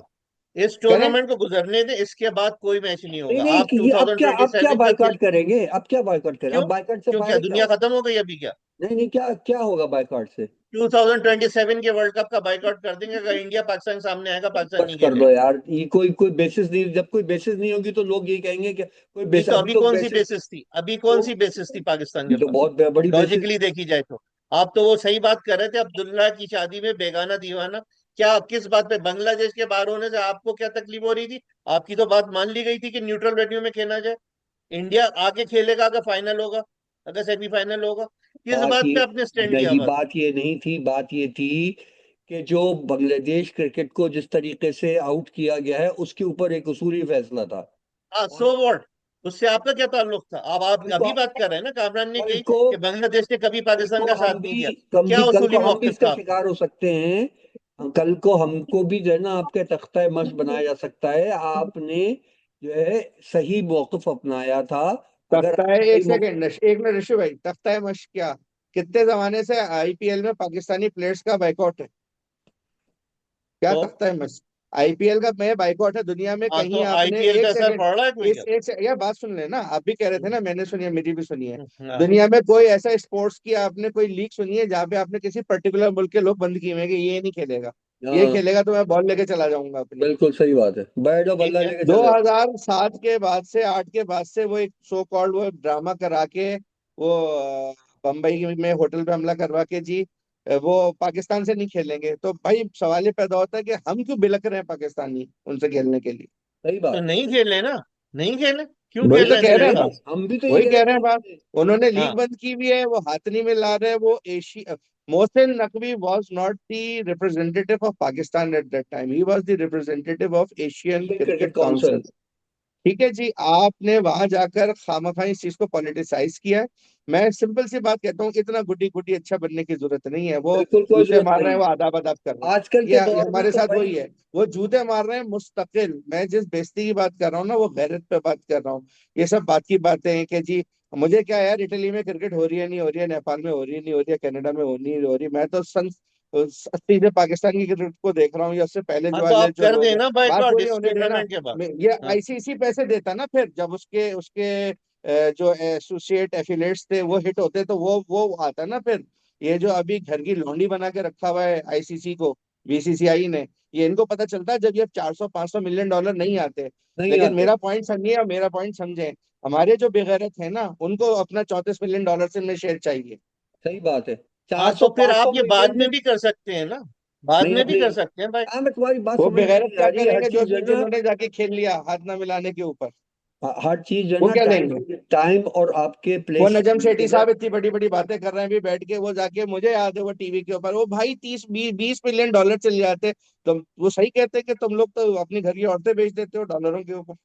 Speaker 2: इस
Speaker 3: करें।
Speaker 2: टूर्नामेंट को गुजरने दें, इसके बाद कोई मैच नहीं
Speaker 1: नहीं
Speaker 2: होगा।
Speaker 1: नहीं
Speaker 2: आप
Speaker 1: ये अब क्या
Speaker 2: 2027 तक खेल।
Speaker 1: बायकॉट करेंगे, अब क्या बायकॉट करें,
Speaker 2: क्यों?
Speaker 1: अब बायकॉट से
Speaker 2: क्यों, क्या
Speaker 1: फायदा क्या
Speaker 2: दुनिया
Speaker 1: होगा।
Speaker 2: खत्म हो गई अभी क्या?
Speaker 1: नहीं नहीं, क्या क्या होगा बायकॉट से।
Speaker 2: 2027 के वर्ल्ड कप का बाइकआउट कर देंगे, अगर इंडिया पाकिस्तान के सामने आएगा, पाकिस्तान
Speaker 1: बस
Speaker 2: नहीं
Speaker 1: कर दो
Speaker 2: खेलेगा।
Speaker 1: यार, ये कोई कोई बेसिस नहीं, जब कोई बेसिस नहीं होगी तो लोग यही कहेंगे कि कोई
Speaker 2: नहीं
Speaker 1: बेसिस,
Speaker 2: तो
Speaker 1: अभी
Speaker 2: अभी
Speaker 1: तो
Speaker 2: कौन सी
Speaker 1: बेसिस।
Speaker 2: बेसिस थी, अभी कौन
Speaker 1: तो
Speaker 2: सी बेसिस थी पाकिस्तान
Speaker 1: ये
Speaker 2: के
Speaker 1: तो
Speaker 2: पास?
Speaker 1: बहुत बड़ी बेसिस।
Speaker 2: लॉजिकली देखी जाए तो आप तो वो सही बात कर रहे थे, अब्दुल्ला की शादी में बेगाना दीवाना। क्या किस बात पे? बांग्लादेश के बाहर होने से आपको क्या तकलीफ हो रही थी? आपकी तो बात मान ली गई थी कि न्यूट्रल वेन्यू में खेलना जाए। इंडिया आके खेलेगा अगर फाइनल होगा, अगर सेमीफाइनल होगा। किस
Speaker 1: बात
Speaker 2: बात
Speaker 1: ये
Speaker 2: पे आपने स्टैंड लिया
Speaker 1: नहीं,
Speaker 2: बस?
Speaker 1: बात ये नहीं थी, बात ये थी कि जो बांग्लादेश क्रिकेट को जिस तरीके से आउट किया गया है उसके ऊपर एक उसूली फैसला था।
Speaker 2: हाँ,
Speaker 1: और
Speaker 2: सो वॉट? उससे आपका क्या ताल्लुक था? आप
Speaker 1: कल को
Speaker 2: अभी बात कर रहे हैं ना, कामरान ने
Speaker 1: कल
Speaker 2: कही
Speaker 1: को
Speaker 2: कि बांग्लादेश ने कभी
Speaker 1: कल
Speaker 2: पाकिस्तान
Speaker 1: को
Speaker 2: का साथ नहीं दिया। तो
Speaker 1: हम
Speaker 2: क्या
Speaker 1: भी कल
Speaker 2: उसूली
Speaker 1: को हम भी
Speaker 2: मौकिफ
Speaker 1: इसका
Speaker 2: था आपका?
Speaker 1: शिकार हो सकते हैं। कल को हमको भी जो है ना आपके तख्ता मश्क बनाया जा सकता है। आपने जो है सही मौकफ अपनाया था। अगर
Speaker 3: तख्ता
Speaker 1: आप
Speaker 3: है,
Speaker 1: सही
Speaker 3: एक सेकंड, एक मिनट ऋषि भाई, तख्ता है मश क्या? कितने जमाने से आईपीएल में पाकिस्तानी प्लेयर्स का बाइकआउट है? क्या
Speaker 2: तो
Speaker 3: तख्ता है मश? आईपीएल का मैं बाइकआउट है दुनिया में
Speaker 2: हाँ, तो
Speaker 3: कहीं आपने?
Speaker 2: आईपीएल का
Speaker 3: एक
Speaker 2: असर
Speaker 3: सेकंड,
Speaker 2: पड़ रहा है कोई क्या?
Speaker 3: यह बात सुन लेना, आप भी कह रहे थे ना, मैंने सुनी है, मेरी भी सुनी है।
Speaker 2: हाँ।
Speaker 3: दुनिया में कोई ऐसा स्पोर्ट्स की आपने कोई लीग सुनी है जहाँ पे आपने किसी पर्टिकुलर मुल्क के लोग बंद किए हुए हैं कि ये नहीं खेलेगा, ये
Speaker 1: हाँ,
Speaker 3: खेलेगा तो मैं बॉल लेके चला जाऊंगा अपनी?
Speaker 1: बिल्कुल सही बात है, बैट और
Speaker 2: ठीक
Speaker 1: बल्ला
Speaker 2: है।
Speaker 1: लेके चले जाओ।
Speaker 3: 2007 के बाद से, 8 के बाद से वो एक सो कॉल्ड वो ड्रामा करा के, वो बम्बई में होटल पे हमला करवा के जी, वो पाकिस्तान से नहीं खेलेंगे। तो भाई सवाल ये पैदा होता है कि हम क्यों बिलक रहे हैं पाकिस्तानी उनसे खेलने के लिए?
Speaker 1: सही
Speaker 2: तो
Speaker 1: बात।
Speaker 2: नहीं खेले ना, नहीं खेले। क्यों
Speaker 3: वही तो
Speaker 2: खेलना
Speaker 3: कह
Speaker 2: चाहिए
Speaker 3: रहे हैं
Speaker 1: नहीं
Speaker 2: ऐसा?
Speaker 3: बात,
Speaker 1: नहीं, हम भी तो ये
Speaker 3: वही
Speaker 1: कह रहे
Speaker 3: कह
Speaker 1: हैं
Speaker 3: रहे हैं
Speaker 1: नहीं
Speaker 3: बात।
Speaker 1: खेलते।
Speaker 3: उन्होंने लीग
Speaker 2: हाँ।
Speaker 3: बंद की हुई है, वो हाथ नहीं मिला रहे, वो Asia, Mohsin Naqvi was not the representative of Pakistan at that time, he was the representative of Asian
Speaker 1: Indian
Speaker 3: cricket
Speaker 1: cricket council.
Speaker 3: Council. ठीक है जी, आपने वहां जाकर खामखा इस चीज को पॉलिटिसाइज किया है। मैं सिंपल सी बात कहता हूँ, इतना गुड्डी गुड्डी अच्छा बनने की जरूरत नहीं है। वो
Speaker 1: बिल्कुल कोई
Speaker 3: जूते
Speaker 1: जरूरत
Speaker 3: मार रहे
Speaker 1: नहीं
Speaker 3: हैं,
Speaker 1: है।
Speaker 3: वो आदाब आदाब कर रहे हैं,
Speaker 1: आजकल के
Speaker 3: ये
Speaker 1: दौर में
Speaker 3: हमारे
Speaker 1: तो
Speaker 3: साथ वही
Speaker 1: भाई।
Speaker 3: है। वो जूते मार रहे हैं मुस्तकिल। मैं जिस बेइज्जती की बात कर रहा हूँ ना, वो गैरत पे बात कर रहा हूँ। ये सब बात की बातें हैं कि जी मुझे क्या यार, इटली में क्रिकेट हो रही है नहीं हो रही है, नेपाल में हो रही है नहीं हो रही है, कनाडा में हो नहीं हो रही, मैं तो सन 80 से पाकिस्तान की क्रिकेट को देख रहा हूँ, या उससे पहले
Speaker 2: हाँ,
Speaker 3: जो
Speaker 2: तो
Speaker 3: वाले
Speaker 2: आप
Speaker 3: जो
Speaker 2: कर
Speaker 3: लोग हैं।
Speaker 2: देना
Speaker 3: बात
Speaker 2: बाइकआउट
Speaker 3: पूरी
Speaker 2: इस
Speaker 3: होने देना।
Speaker 2: टूर्नामेंट के बाद।
Speaker 3: ये
Speaker 2: हाँ।
Speaker 3: आईसीसी पैसे देता ना, फिर जब उसके उसके जो एसोसिएट एफिलेट्स थे वो हिट होते, तो वो आता ना फिर। ये जो अभी घर की लौंडी बना के रखा हुआ है आईसीसी को, बीसीसीआई ने, ये इनको पता चलता है जब ये 400-500 मिलियन डॉलर नहीं आते।
Speaker 1: नहीं
Speaker 3: लेकिन
Speaker 1: आते।
Speaker 3: मेरा पॉइंट समझिए, और मेरा पॉइंट समझे, हमारे जो बेगैरत है ना, उनको अपना 34 मिलियन डॉलर से में शेयर चाहिए।
Speaker 1: सही बात है।
Speaker 2: हाँ,
Speaker 1: चार
Speaker 2: तो
Speaker 1: सौ
Speaker 2: फिर
Speaker 1: पांच
Speaker 2: आप
Speaker 1: सौ
Speaker 2: ये बाद
Speaker 1: मिलियन
Speaker 2: में
Speaker 1: में।
Speaker 2: भी कर सकते हैं ना, बाद
Speaker 1: नहीं
Speaker 2: में भी
Speaker 1: अपने।
Speaker 2: कर सकते हैं भाई।
Speaker 1: हाँ, मैं तुम्हारी बात
Speaker 3: वो
Speaker 1: समझ में
Speaker 3: बेगैरत
Speaker 1: नहीं आ
Speaker 3: क्या
Speaker 1: रही है। हर
Speaker 3: करेंगे जो
Speaker 1: चीज जो है ना,
Speaker 3: जिन्होंने जाके खेल लिया हाथ ना मिलाने के ऊपर?
Speaker 1: हर चीज जो है
Speaker 3: वो
Speaker 1: ना
Speaker 3: क्या
Speaker 1: टाइम,
Speaker 3: देंगे?
Speaker 1: टाइम और आपके
Speaker 3: वो
Speaker 1: प्लेस से
Speaker 3: नजम सेठी
Speaker 1: रिलेटेड है।
Speaker 3: साहब इतनी बड़ी बड़ी बातें कर रहे हैं भी बैठ के, वो जाके, मुझे याद है वो टीवी के ऊपर, वो भाई 30-20 मिलियन डॉलर चले जाते। तुम वो सही कहते हैं कि तुम लोग तो अपनी घर की औरतें बेच देते हो डॉलरों के ऊपर।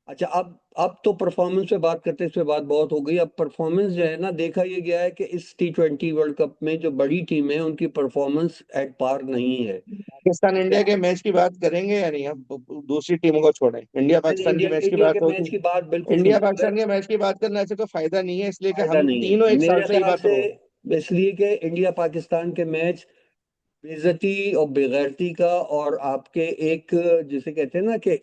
Speaker 1: अच्छा, अब तो परफॉर्मेंस पे बात करते, इस पे बात बहुत हो गई। अब परफॉर्मेंस जो है ना, देखा ये गया है कि इस T20 वर्ल्ड कप में जो बड़ी टीम है उनकी परफॉर्मेंस एट पार नहीं है।
Speaker 3: पाकिस्तान इंडिया
Speaker 1: क्या?
Speaker 3: के मैच की बात करेंगे या नहीं? हम दूसरी टीमों को छोड़ें, इंडिया पाकिस्तान की
Speaker 1: इंडिया
Speaker 3: मैच की
Speaker 1: इंडिया के
Speaker 3: बात
Speaker 1: मैच
Speaker 3: होगी।
Speaker 1: की बात बिल्कुल
Speaker 3: इंडिया
Speaker 1: फजूल है।
Speaker 3: पाकिस्तान के मैच की बात करने से तो फायदा नहीं है, इसलिए कि
Speaker 1: फायदा
Speaker 3: हम
Speaker 1: नहीं है
Speaker 3: तीनों एक साल
Speaker 1: मेरे
Speaker 3: से ही
Speaker 1: ख्याल
Speaker 3: बात
Speaker 1: से।
Speaker 3: रो रहे हैं।
Speaker 1: इसलिए कि इंडिया पाकिस्तान के मैच बेइज्जती और बेगैरती का, और आपके एक, जिसे कहते हैं ना कि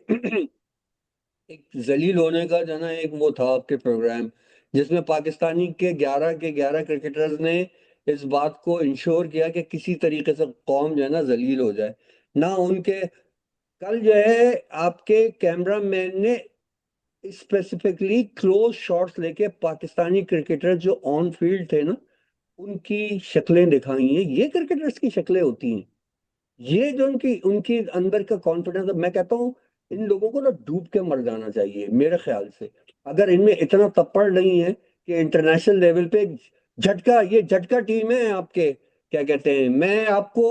Speaker 1: एक जलील होने का जो है ना, एक वो था आपके प्रोग्राम, जिसमें पाकिस्तानी के 11 क्रिकेटर्स ने इस बात को इंश्योर किया कि किसी तरीके से कौम जो है ना जलील हो जाए ना उनके। कल जो है आपके कैमरामैन ने स्पेसिफिकली क्लोज शॉट्स लेके पाकिस्तानी क्रिकेटर जो ऑन फील्ड थे ना उनकी शक्लें दिखाई हैं। ये क्रिकेटर्स की शक्लें होती हैं। ये जो उनकी उनकी अंदर का कॉन्फिडेंस, मैं कहता हूँ इन लोगों को ना डूब के मर जाना चाहिए मेरे ख्याल से। अगर इनमें इतना तप्पड़ नहीं है कि इंटरनेशनल लेवल पे झटका, ये झटका टीम है आपके, क्या कहते हैं, मैं आपको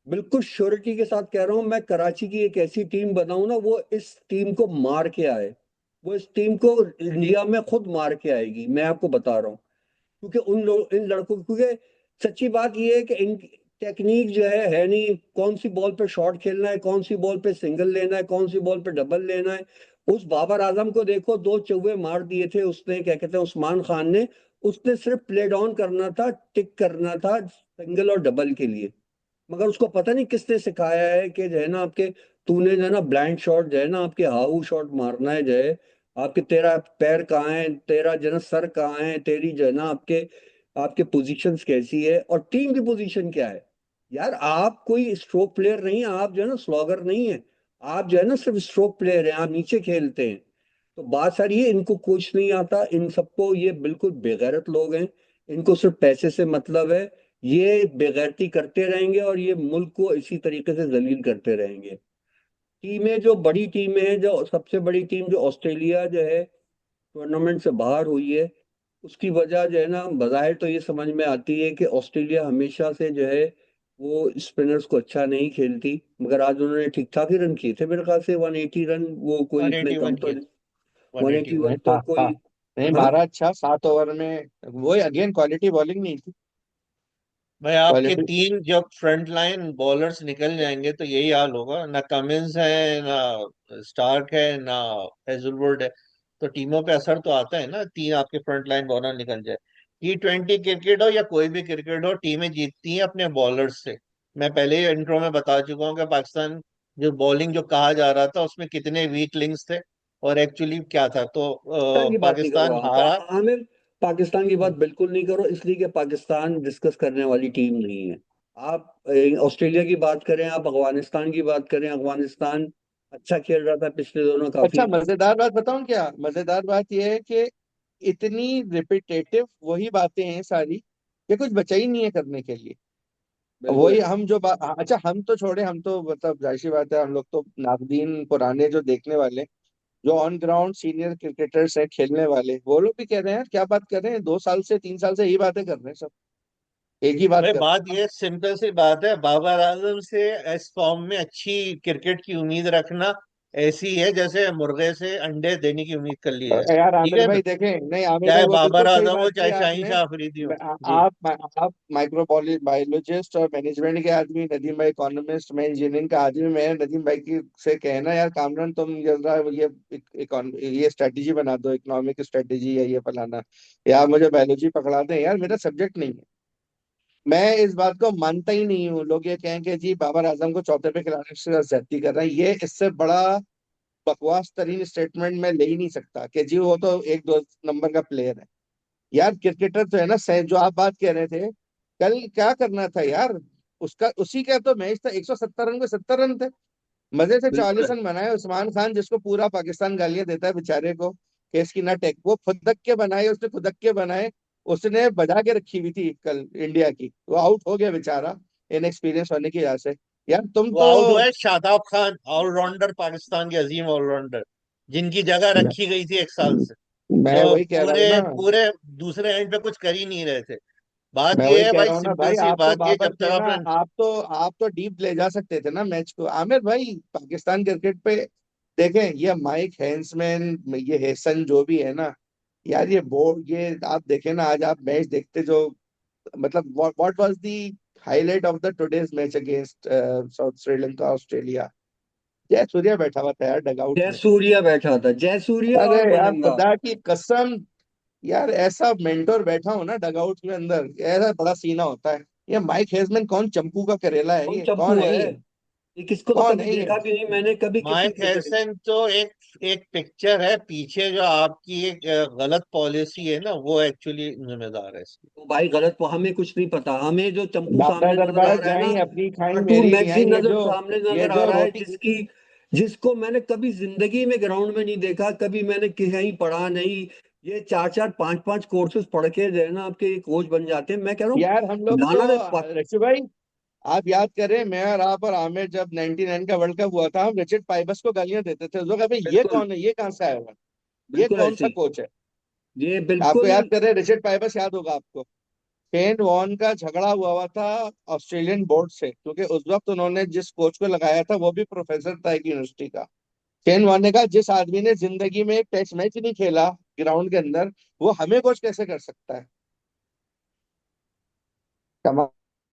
Speaker 1: बिल्कुल श्योरिटी के साथ कह रहा हूं, मैं कराची की एक ऐसी टीम बनाऊं ना, वो इस टीम को मार के आए। वो इस टीम को इंडिया में खुद मार के आएगी, मैं आपको बता रहा हूँ। क्योंकि उन लोग, इन लड़कों, क्योंकि सच्ची बात ये है कि इन टेक्निक जो है नहीं, कौन सी बॉल पे शॉट खेलना है, कौन सी बॉल पे सिंगल लेना है, कौन सी बॉल पे डबल लेना है। उस बाबर आजम को देखो, 2 चौवे मार दिए थे उसने, क्या कहते हैं, उस्मान खान ने। उसने सिर्फ प्ले डाउन करना था, टिक करना था सिंगल और डबल के लिए। मगर उसको पता नहीं किसने सिखाया है कि जो है ना आपके, तूने जो है ना ब्लाइंड शॉट जो है ना आपके हाउ शॉट मारना है जो है आपके, तेरा पैर कहाँ है, तेरा जो है ना सर कहाँ है, तेरी जो है ना आपके आपके पोजीशंस कैसी है और टीम की पोजीशन क्या है। यार आप कोई स्ट्रोक प्लेयर नहीं है, आप जो है ना स्लॉगर नहीं है। आप जो है ना सिर्फ स्ट्रोक प्लेयर हैं, आप नीचे खेलते हैं। तो बात सारी है, इनको कुछ नहीं आता इन सबको, ये बिल्कुल बेगैरत लोग हैं। इनको सिर्फ पैसे से मतलब है। ये बेगैरती करते रहेंगे और ये मुल्क को इसी तरीके से जलील करते रहेंगे। टीमें जो बड़ी टीमें हैं, जो सबसे बड़ी टीम जो ऑस्ट्रेलिया जो है टूर्नामेंट से बाहर हुई है, उसकी वजह जो है ना, बाहर तो ये समझ में आती है कि ऑस्ट्रेलिया हमेशा से जो है वो स्पिनर्स को अच्छा नहीं खेलती, मगर आज उन्होंने ठीक ठाक ही रन किए थे मेरे ख्याल से, 180 रन, वो कोई
Speaker 2: वन
Speaker 1: इतने
Speaker 2: एटी
Speaker 1: कम
Speaker 2: वन
Speaker 1: तो
Speaker 2: किए थे। One
Speaker 1: one
Speaker 2: eighty
Speaker 1: eighty
Speaker 2: one.
Speaker 1: One
Speaker 3: नहीं
Speaker 1: तो
Speaker 3: था।
Speaker 1: कोई।
Speaker 3: नहीं,
Speaker 1: हाँ।
Speaker 3: मारा अच्छा 7 ओवर में। वो अगेन क्वालिटी बॉलिंग नहीं थी।
Speaker 2: भाई आपके
Speaker 3: क्वालिटी।
Speaker 2: तीन जब फ्रंट लाइन बॉलर्स निकल जाएंगे तो यही हाल होगा, ना कमिंस है, ना स्टार्क है, ना हेजलवुड है। तो टीमों पे असर तो आता है ना, तीन आपके फ्रंट लाइन बॉलर निकल जाए। T20 क्रिकेट हो या कोई भी क्रिकेट हो, टीमें जीतती हैं अपने बॉलर्स से। मैं पहले ही इंट्रो में बता चुका हूँ कि पाकिस्तान जो बॉलिंग जो कहा जा रहा था उसमें कितने वीक लिंक्स थे और एक्चुअली क्या था। तो
Speaker 1: पाकिस्तान की बात नहीं कर
Speaker 2: पाकिस्तान
Speaker 1: रहा हूँ
Speaker 2: हारा।
Speaker 1: आमिर, पाकिस्तान की बात बिल्कुल नहीं करो, इसलिए कि पाकिस्तान डिस्कस करने वाली टीम नहीं है। आप ऑस्ट्रेलिया की बात करें, आप अफगानिस्तान की बात करें, अफगानिस्तान अच्छा खेल रहा था पिछले दोनों
Speaker 3: अच्छा,
Speaker 1: काफी।
Speaker 3: मजेदार बात बताऊं क्या? मजेदार बात यह है कि इतनी रिपीटेटिव वही बातें हैं सारी कि कुछ बचा ही नहीं है करने के लिए।
Speaker 1: बिल्कुल
Speaker 3: वही
Speaker 1: ऐसे।
Speaker 3: हम जो अच्छा, हम तो छोड़े, हम तो मतलब जाहिर सी बात है, हम लोग तो नाकदीन पुराने जो देखने वाले, जो ऑन ग्राउंड सीनियर क्रिकेटर्स हैं खेलने वाले, वो लोग भी कह रहे हैं यार क्या बात कर रहे हैं, 2 साल से 3 साल से यही बातें कर रहे हैं सब, एक ही बात
Speaker 2: भाई
Speaker 3: कर रहे
Speaker 2: बात ये सिंपल सी बात है, बाबर आजम से इस फॉर्म में अच्छी क्रिकेट की उम्मीद रखना ऐसी है जैसे मुर्गे से अंडे देने की उम्मीद कर ली जाए।
Speaker 3: हैं। यार
Speaker 2: ठीक
Speaker 3: आमिर
Speaker 2: है ना?
Speaker 3: भाई देखें, नहीं आमिर भाई
Speaker 2: चाहे
Speaker 3: वो
Speaker 2: बाबर
Speaker 3: बिल्कुल सही
Speaker 2: आजम हो
Speaker 3: बात की
Speaker 2: चाहे शाहीन
Speaker 3: आपने।
Speaker 2: शाह अफरीदी हो।
Speaker 3: मैं- आ-
Speaker 2: जी।
Speaker 3: आप माइक्रो बायोलॉजिस्ट और मैनेजमेंट के आदमी, नदीम भाई इकोनॉमिस्ट, मैं इंजीनियरिंग का आदमी, मैं नदीम भाई की से कहना यार कामरान तुम जरा ये स्ट्रेटेजी बना दो, इकोनॉमिक स्ट्रेटेजी या ये फलाना, या मुझे बायोलॉजी पकड़ा दें, यार मेरा सब्जेक्ट नहीं है। मैं इस बात को मानता ही नहीं हूँ। लोग ये कहें कि जी बाबर आजम को चौथे पे खिलाने से ज्यादती कर रहे हैं, ये इससे बड़ा बकवास तरीन स्टेटमेंट मैं ले ही नहीं सकता कि जी वो तो एक दो नंबर का प्लेयर है। यार क्रिकेटर तो है ना, जो आप बात कह रहे थे, कल क्या करना था यार, उसका उसी का तो मैच था, 170 रन पे 70 रन थे, मजे से
Speaker 1: बिल्कुल
Speaker 3: 40 रन बनाए। उस्मान खान जिसको पूरा पाकिस्तान गालियां देता है बेचारे को कि इसकी ना टेक, वो खुदक के बनाए, उसने खुदक के बनाए। उसने बजा के रखी हुई थी कल इंडिया की, वो आउट हो गया बेचारा इनएक्सपीरियंस होने की वजह से। यार तुम
Speaker 2: वो
Speaker 3: तो
Speaker 2: आउट हुआ है शादाब खान, ऑलराउंडर, पाकिस्तान के अजीम ऑलराउंडर, जिनकी जगह रखी गई थी एक साल से।
Speaker 3: मैं
Speaker 2: जो
Speaker 3: वही कह रहा हूँ
Speaker 2: पूरे
Speaker 3: ना।
Speaker 2: पूरे दूसरे एंड पे कुछ कर ही नहीं रहे थे। बात
Speaker 3: मैं
Speaker 2: ये
Speaker 3: वही
Speaker 2: है
Speaker 3: कह
Speaker 2: भाई,
Speaker 3: रहा हूँ ना
Speaker 2: सिंपल
Speaker 3: भाई,
Speaker 2: सी
Speaker 3: आप तो
Speaker 2: बात ये,
Speaker 3: बाबर
Speaker 2: जब तक
Speaker 3: थे ना,
Speaker 2: आपने।
Speaker 3: आप तो डीप ले जा सकते थे ना मैच को आमिर भाई। पाकिस्तान क्रिकेट पे देखें, ये माइक हेंसमैन, ये हेसन जो भी है ना, यार ये ये आप देखें ना, आज आप मैच देखते जो, मतलब what was the highlight of the today's match against south Sri Lanka Australia? जय सूर्या बैठा हुआ था यार डगआउट में।
Speaker 1: जयसूर्या बैठा था, जयसूर्या
Speaker 3: अरे
Speaker 1: और
Speaker 3: यार
Speaker 1: मलिंगा।
Speaker 3: खुदा की कसम, यार ऐसा मेंटोर बैठा हो ना डगआउट में अंदर, ऐसा बड़ा सीना होता है। ये माइक हेजमैन कौन, चंपू का करेला है?
Speaker 1: कौन
Speaker 3: ये
Speaker 1: चप्पू
Speaker 3: कौन है
Speaker 1: है?
Speaker 3: ये?
Speaker 1: ये किसको तो
Speaker 3: कौन
Speaker 1: कभी
Speaker 3: है ये?
Speaker 1: देखा भी नहीं मैंने, कभी किसी
Speaker 2: माइक
Speaker 1: क्रिकेट।
Speaker 2: हैसन तो एक एक पिक्चर है पीछे, जो आपकी एक गलत पॉलिसी है ना, वो एक्चुअली जिम्मेदार है इसकी।
Speaker 1: तो भाई गलत, हमें कुछ नहीं पता, हमें जो चंपू
Speaker 3: दादा
Speaker 1: सामने नजर आ
Speaker 3: दरबार
Speaker 1: रहा है ना,
Speaker 3: जाई अपनी खाई
Speaker 1: कार्टून
Speaker 3: मेरी नहीं आई,
Speaker 1: मैगजीन
Speaker 3: ये
Speaker 1: नजर
Speaker 3: जो
Speaker 1: सामने
Speaker 3: ये
Speaker 1: नजर आ
Speaker 3: जो
Speaker 1: रहा है,
Speaker 3: रोटी।
Speaker 1: जिसकी जिसको मैंने कभी जिंदगी में ग्राउंड में नहीं देखा, कभी मैंने कहीं पढ़ा नहीं। ये चार चार पांच पांच कोर्सेज पढ़ के जो है ना आपके कोच बन जाते हैं, मैं कह रहा हूँ
Speaker 3: यार हम लोग तो,
Speaker 1: लाना रे
Speaker 3: ऋषि भाई आप याद करें, मैं और आप और आमिर जब 99 का वर्ल्ड कप हुआ था, हम रिचर्ड पाइबस को गालियां देते थे, उस वक्त अबे ये
Speaker 1: बिल्कुल।
Speaker 3: कौन है, ये कहाँ से आया हुआ है? ये
Speaker 1: बिल्कुल
Speaker 3: कौन
Speaker 1: ऐसे
Speaker 3: सा
Speaker 1: ही।
Speaker 3: कोच है?
Speaker 1: ये
Speaker 3: आपको
Speaker 1: बिल्कुल।
Speaker 3: याद करें, रिचर्ड पाइबस याद होगा आपको, शेन वॉर्न का झगड़ा हुआ था ऑस्ट्रेलियन बोर्ड से, क्योंकि उस वक्त उन्होंने जिस कोच को लगाया था वो भी प्रोफेसर था एक यूनिवर्सिटी का। शेन वॉर्न ने कहा जिस आदमी ने जिंदगी में एक टेस्ट मैच नहीं खेला ग्राउंड के अंदर, वो हमें कोच कैसे कर सकता है?